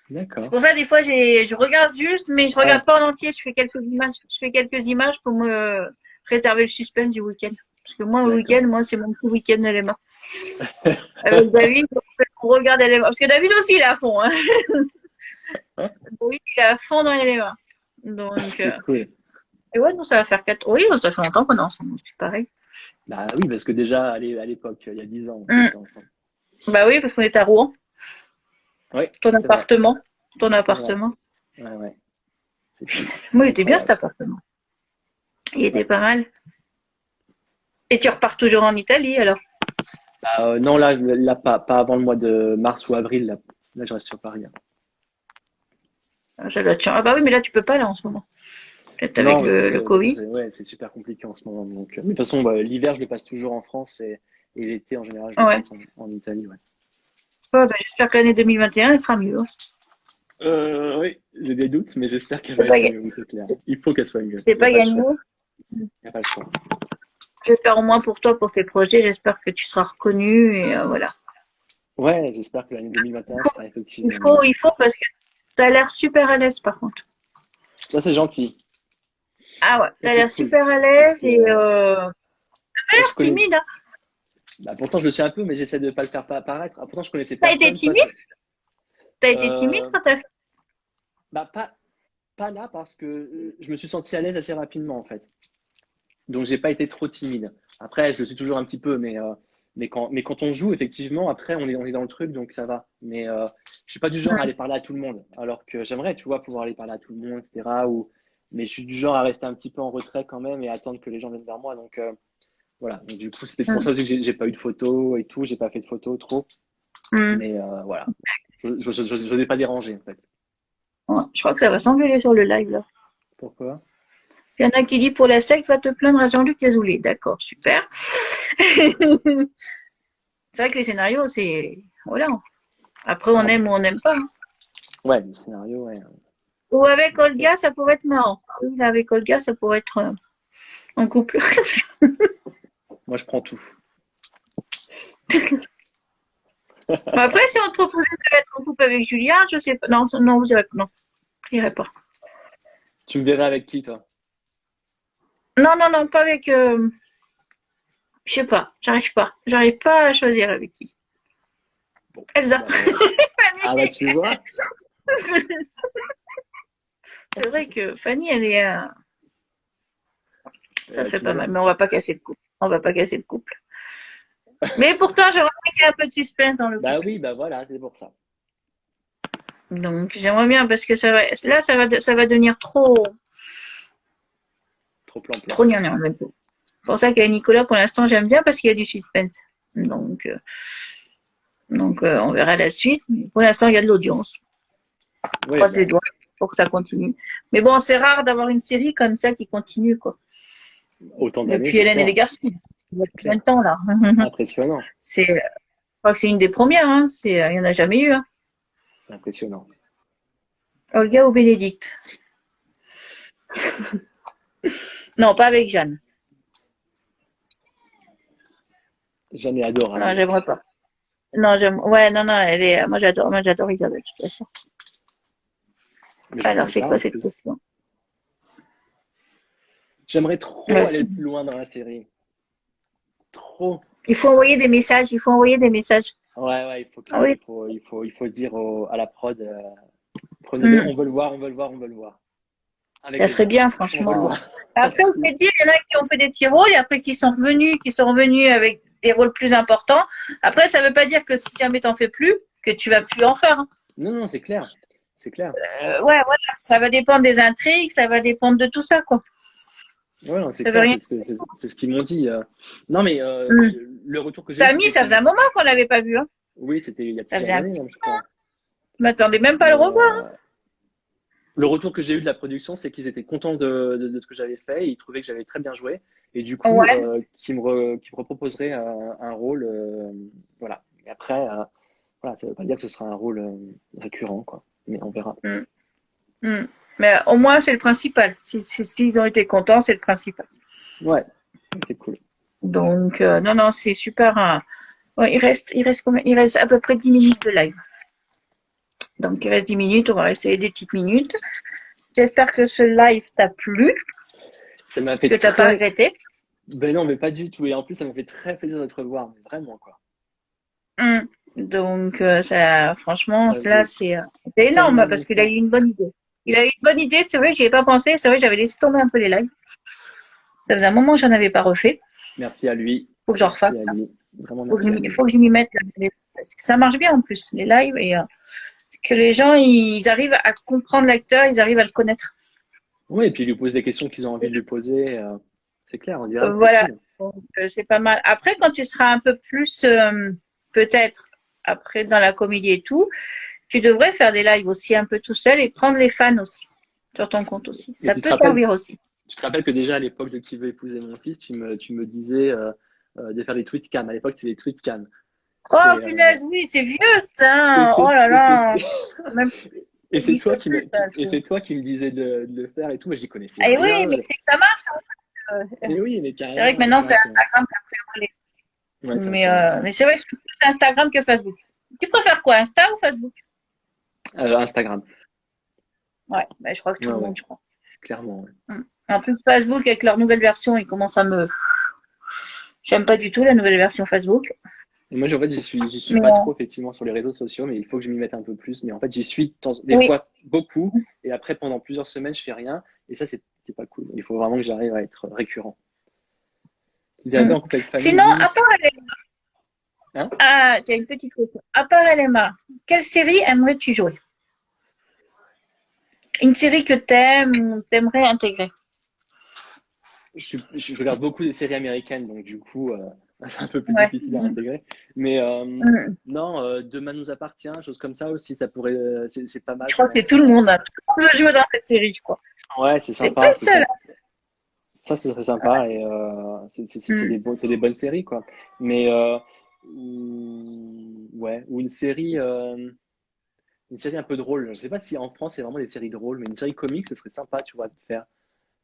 C'est d'accord. pour ça, des fois, je regarde juste, mais je Ouais, regarde pas en entier. Je fais quelques images pour me réserver le suspense du week-end. Parce que moi, le d'accord. week-end, moi, c'est mon petit week-end LMA. Avec David, on regarde LMA. Parce que David aussi, il est à fond, hein. David, il est à fond dans LMA. Donc, C'est cool. et ouais, non, ça va faire 4. Oui, ça fait longtemps qu'on est ensemble. C'est pareil. Bah oui, parce que déjà, à l'époque, il y a 10 ans, on Mm. était ensemble. Bah oui, parce qu'on est à Rouen. Oui, Ton c'est vrai, appartement. Ton c'est vrai. appartement. Ouais, ouais, c'est Moi, il était bien cet incroyable. appartement. Il était Ouais. pas mal. Et tu repars toujours en Italie, alors? Bah, non, là pas avant le mois de mars ou avril. Là je reste sur Paris, hein. Ça doit être chiant. Ah bah oui, mais là, tu peux pas, là, en ce moment. Peut-être avec Non, mais le Covid. ouais, c'est super compliqué en ce moment. Donc, mais de toute façon, bah, l'hiver, je le passe toujours en France et l'été, en général, je le Ouais. passe en Italie. Ouais. Ouais, bah, j'espère que l'année 2021, elle sera mieux, hein. Oui, j'ai des doutes, mais j'espère qu'elle C'est va pas, être mieux, oui, c'est clair. Il faut qu'elle soit mieux. c'est Il n'y a pas pas le gagné. choix. Il n'y a pas le choix. J'espère au moins pour toi, pour tes projets. J'espère que tu seras reconnu et voilà. Ouais, j'espère que l'année 2021 sera effectivement mieux. Il faut parce que t'as l'air super à l'aise, par contre. Ça, c'est gentil. Ah ouais, Ça, t'as c'est l'air cool. super à Parce l'aise que et t'as je l'air connais. timide, hein. Bah, pourtant, je le suis un peu, mais j'essaie de ne pas le faire apparaître. Ah, pourtant, je connaissais T'as été personne. Toi, timide? T'as été timide euh, quand t'as fait? bah, pas là, parce que je me suis senti à l'aise assez rapidement, en fait. Donc, j'ai pas été trop timide. Après, je le suis toujours un petit peu, mais quand on joue, effectivement, après, on est dans le truc, donc ça va. Mais je suis pas du genre à aller parler à tout le monde. Alors que j'aimerais, tu vois, pouvoir aller parler à tout le monde, etc. Mais je suis du genre à rester un petit peu en retrait quand même et attendre que les gens viennent vers moi. Donc, voilà. Donc, du coup, c'était pour ça aussi que j'ai pas eu de photos et tout. J'ai pas fait de photos trop. Hmm. Mais voilà. Je n'ai pas dérangé, en fait. Ouais, je crois que ça va s'engueuler sur le live, là. Pourquoi? Il y en a qui dit pour la secte, va te plaindre à Jean-Luc Azoulay. D'accord, super. C'est vrai que les scénarios, c'est. Voilà. Après, on aime ou on n'aime pas, hein. Ouais, le scénario, ouais. Ou avec Olga, ça pourrait être marrant. Oui, là, avec Olga, ça pourrait être en couple. Moi, je prends tout. Après, si on te proposait d'être en couple avec Julien, je sais pas. Non, non, vous irez pas. Non, j'irai pas. Tu me verrais avec qui, toi? Non, non, non, pas avec. Je sais pas. J'arrive pas. J'arrive pas à choisir avec qui. Bon, Elsa. bah, voilà. Fanny, Ah bah tu vois. C'est vrai que Fanny, elle est. Ça serait Tu pas vois. mal, mais on va pas casser le couple. On va pas casser le couple. Mais pourtant, j'aimerais bien qu'il y ait un peu de suspense dans le Bah couple. oui, bah voilà, c'est pour ça. Donc, j'aimerais bien parce que là, ça va devenir trop, Trop plan-plan. trop gnangnan, même. C'est pour ça qu'avec Nicolas, pour l'instant, j'aime bien parce qu'il y a du suspense. Donc, on verra la suite. Mais pour l'instant, il y a de l'audience. On Oui, croise bah, les doigts pour que ça continue. Mais bon, c'est rare d'avoir une série comme ça qui continue, quoi. autant d'années, Depuis c'est Hélène et clair. les garçons. Il y a C'est combien clair. de temps, là? Impressionnant. Je crois que c'est une des premières, hein. Il y en a jamais eu, hein. Impressionnant. Olga ou Bénédicte? Non, pas avec Jeanne. Jeanne est Non, adorable. j'aimerais pas. Non, ouais, non, elle est, moi j'adore Isabelle, de toute façon. Mais je Alors, m'attends c'est pas quoi en cette plus. question? J'aimerais trop aller Vas-y. plus loin dans la série. Trop. Il faut envoyer des messages, il faut envoyer des messages. Ouais, il faut, Ah oui. il faut dire à la prod, prenez-le, Hmm. on veut le voir, on veut le voir, on veut le voir. Avec Ça les serait gars. bien, On veut le franchement. voir. Après, je vais te dire, il y en a qui ont fait des petits rôles et après qui sont revenus avec des rôles plus importants. Après, ça veut pas dire que si jamais t'en fais plus, que tu vas plus en faire, hein. Non, non, c'est clair. C'est clair. Ouais, voilà, ça va dépendre des intrigues, ça va dépendre de tout ça, quoi. Ouais, non, c'est Ça veut clair, rien. c'est ce qu'ils m'ont dit. Non, mais Hmm. le retour que j'ai eu, Tammy, c'était ça faisait un moment qu'on l'avait pas vu, hein. oui, c'était il y a Ça faisait plusieurs un années, petit même, je crois. Je m'attendais même pas à le Mais revoir, hein. le retour que j'ai eu de la production, c'est qu'ils étaient contents de ce que j'avais fait. Ils trouvaient que j'avais très bien joué. Et du coup, Ouais. qu'ils me reproposeraient un rôle. Voilà. Et après, voilà, ça veut pas dire que ce sera un rôle récurrent, quoi. Mais on verra. Hmm. Hmm. Mais au moins, c'est le principal. S'ils ont été contents, c'est le principal. Ouais, c'est cool. Donc, non, non, c'est super, hein. Ouais, il reste combien? Il reste à peu près 10 minutes de live. Donc, il reste 10 minutes. On va essayer des petites minutes. J'espère que ce live t'a plu, Ça m'a que fait t'as pas très. regretté. Ben non, mais pas du tout. Et en plus, ça m'a fait très plaisir de te revoir. Mais vraiment, quoi. Hmm. Donc, ça, franchement, Ça là, faisait c'est tellement énorme parce qu'il a eu longtemps. une bonne idée. Il a eu une bonne idée, c'est vrai, j'y ai pas pensé. C'est vrai, j'avais laissé tomber un peu les lives. Ça faisait un moment que j'en avais pas refait. Merci à lui. Faut que j'en refasse. Merci à lui. Vraiment, merci à lui. Faut que je m'y mette là. Parce que ça marche bien en plus, les lives, et que les gens, ils arrivent à comprendre l'acteur, ils arrivent à le connaître. Oui, et puis il lui pose des questions qu'ils ont envie de lui poser. C'est clair, en direct, c'est Voilà, cool. donc c'est pas mal. Après, quand tu seras un peu plus, peut-être, après dans la comédie et tout, tu devrais faire des lives aussi un peu tout seul et prendre les fans aussi, sur ton compte aussi. Mais Ça peut servir aussi. tu te rappelles que déjà à l'époque de Qui veut épouser mon fils, tu me disais de faire des tweets cam. À l'époque, c'était des tweets cam. Oh, Et, punaise, oui, c'est vieux et ça. Oh c'est là et c'est- là. Même, ça et c'est n'existe toi plus, ça. et c'est toi qui me disais de le faire et tout, mais j'y connaissais Et oui, rien. mais c'est que ça marche, hein. Et oui, mais C'est vrai que carrément, maintenant, c'est c'est vrai que Instagram qui a pris le relais. ouais, c'est Instagram. Mais c'est vrai que c'est plus Instagram que Facebook. Tu préfères quoi, Insta ou Facebook? Instagram. Ouais, bah, je crois que tout Ouais, le ouais, monde, je crois. clairement. Ouais. En plus, Facebook, avec leur nouvelle version, ils commencent à me. J'aime pas du tout la nouvelle version Facebook. Et moi, en fait, j'y suis Mais pas trop effectivement sur les réseaux sociaux, mais il faut que je m'y mette un peu plus. Mais en fait, j'y suis des oui. fois beaucoup, et après pendant plusieurs semaines, je fais rien. Et ça, c'est pas cool. Il faut vraiment que j'arrive à être récurrent. Il avait Mm. en couple avec famille, Sinon, oui. à part LMA, Hein? ah, tu as une petite question. À part LMA, quelle série aimerais-tu jouer? Une série que t'aimes ou t'aimerais intégrer? Je regarde beaucoup des séries américaines, donc du coup, c'est un peu plus Ouais. difficile à intégrer. Mais Mm. non, Demain nous appartient, choses comme ça aussi, ça pourrait, c'est pas mal, Je ça crois que c'est tout le monde, hein. Tout le monde veut jouer dans cette série, je crois. Ouais, c'est C'est pas sympa, le c'est seul, sympa. hein. Ça, ce serait sympa et Mm. c'est des bonnes séries, quoi. Mais ouais, ou une série un peu drôle. Je sais pas si en France c'est vraiment des séries drôles, mais une série comique, ce serait sympa, tu vois, de faire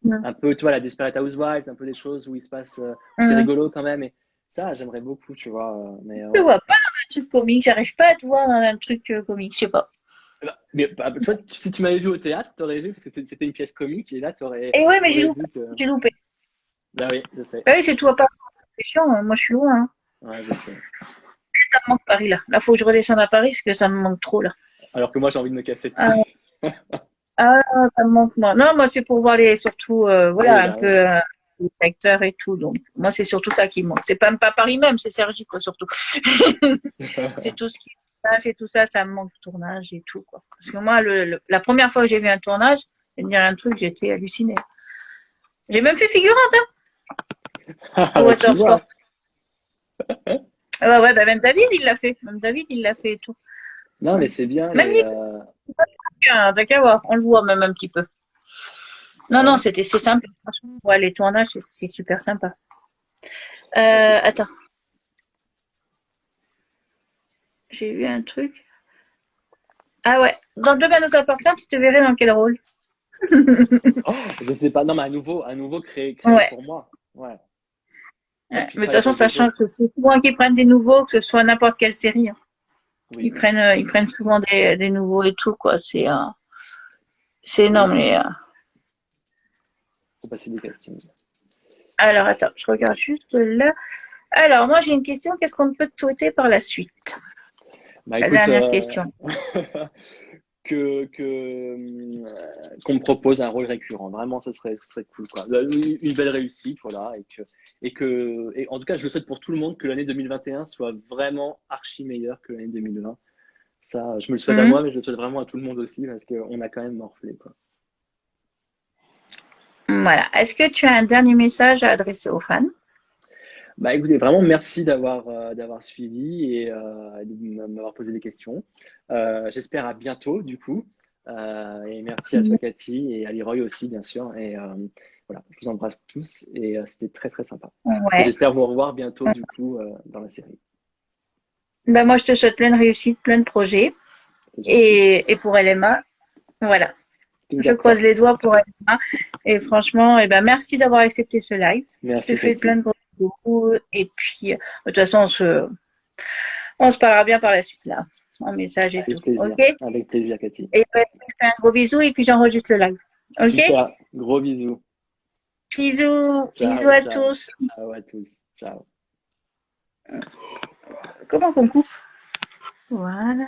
Mm. un peu, tu vois, la Desperate Housewives, un peu des choses où il se passe, où c'est Mm. rigolo quand même. Et ça, j'aimerais beaucoup, tu vois. Mais Je te ouais. vois pas dans un truc comique. J'arrive pas à te voir dans un truc comique. Je sais pas. Toi, si tu m'avais vu au théâtre, t'aurais vu parce que c'était une pièce comique et là, Et ouais, mais j'ai t'aurais loupé. vu que. J'ai loupé. Bah oui, je sais. Bah oui, c'est toi pas. C'est chiant, hein. Moi, je suis loin, hein. Ouais, je sais. Ça me manque Paris, là. Là, faut que je redescende à Paris parce que ça me manque trop, là. Alors que moi, j'ai envie de me casser. Ah, non, ça me manque moi. Non, moi c'est pour voir surtout Oui, voilà un bah peu ouais. les acteurs et tout. Donc moi c'est surtout ça qui me manque. C'est pas Paris même, c'est Sergi quoi surtout. C'est tout ce qui est tournage et tout ça, ça me manque tournage et tout quoi. Parce que moi la première fois que j'ai vu un tournage, je vais te dire un truc, j'étais hallucinée. J'ai même fait figurante Ah à bah, tu Watersport. vois. Ouais, ouais, bah même David, il l'a fait. Même David, il l'a fait et tout. Non, Ouais. mais c'est bien. Même Nick, t'as qu'à voir. On le voit même un petit peu. Non, non, Ouais, c'est sympa. Franchement, ouais, les tournages, c'est super sympa. ouais, c'est cool. Attends, j'ai vu un truc. Ah ouais, dans Demain nous appartient, tu te verrais dans quel rôle? Oh, je sais pas. Non, mais à nouveau créé Ouais. pour moi. Ouais. Moi, je Ouais. Mais de toute kifferais le façon, rôle de ça change. Joe. C'est souvent qu'ils prennent des nouveaux, que ce soit n'importe quelle série, hein. Oui, Ils prennent souvent des nouveaux et tout, quoi. C'est oui. énorme. Faut passer des castings. Alors, attends, je regarde juste là. Alors, moi, j'ai une question. Qu'est-ce qu'on peut te souhaiter par la suite? Bah La écoute, dernière question. qu'on me propose un rôle récurrent. Vraiment, ce serait cool, quoi. Une belle réussite, voilà, et en tout cas, je le souhaite pour tout le monde que l'année 2021 soit vraiment archi meilleure que l'année 2020. Ça, je me le souhaite à moi, Mhm. mais je le souhaite vraiment à tout le monde aussi parce qu'on a quand même morflé, quoi. Voilà. Est-ce que tu as un dernier message à adresser aux fans? Bah écoutez, vraiment merci d'avoir suivi et de m'avoir posé des questions. J'espère à bientôt du coup. Et merci à toi Cathy et à Leroy aussi bien sûr. Et voilà, je vous embrasse tous et c'était très très sympa. Et Ouais. j'espère vous revoir bientôt du coup dans la série. Ben, moi, je te souhaite plein de réussite, plein de projets. C'est gentil. Et pour LMA, voilà. Tout Je croise d'accord. les doigts pour LMA. Et franchement, eh ben, merci d'avoir accepté ce live. Je te Merci fais plein Cathy. de gros bisous. Et puis, de toute façon, on se parlera bien par la suite, là, en message et tout. OK? Avec plaisir Cathy. Et ben, je te fais un gros bisou et puis j'enregistre le live. OK? Super. Gros bisous. Bisous. Bisous Ciao à ciao. tous. Ciao à tous. Ciao. Comment qu'on coupe? Voilà.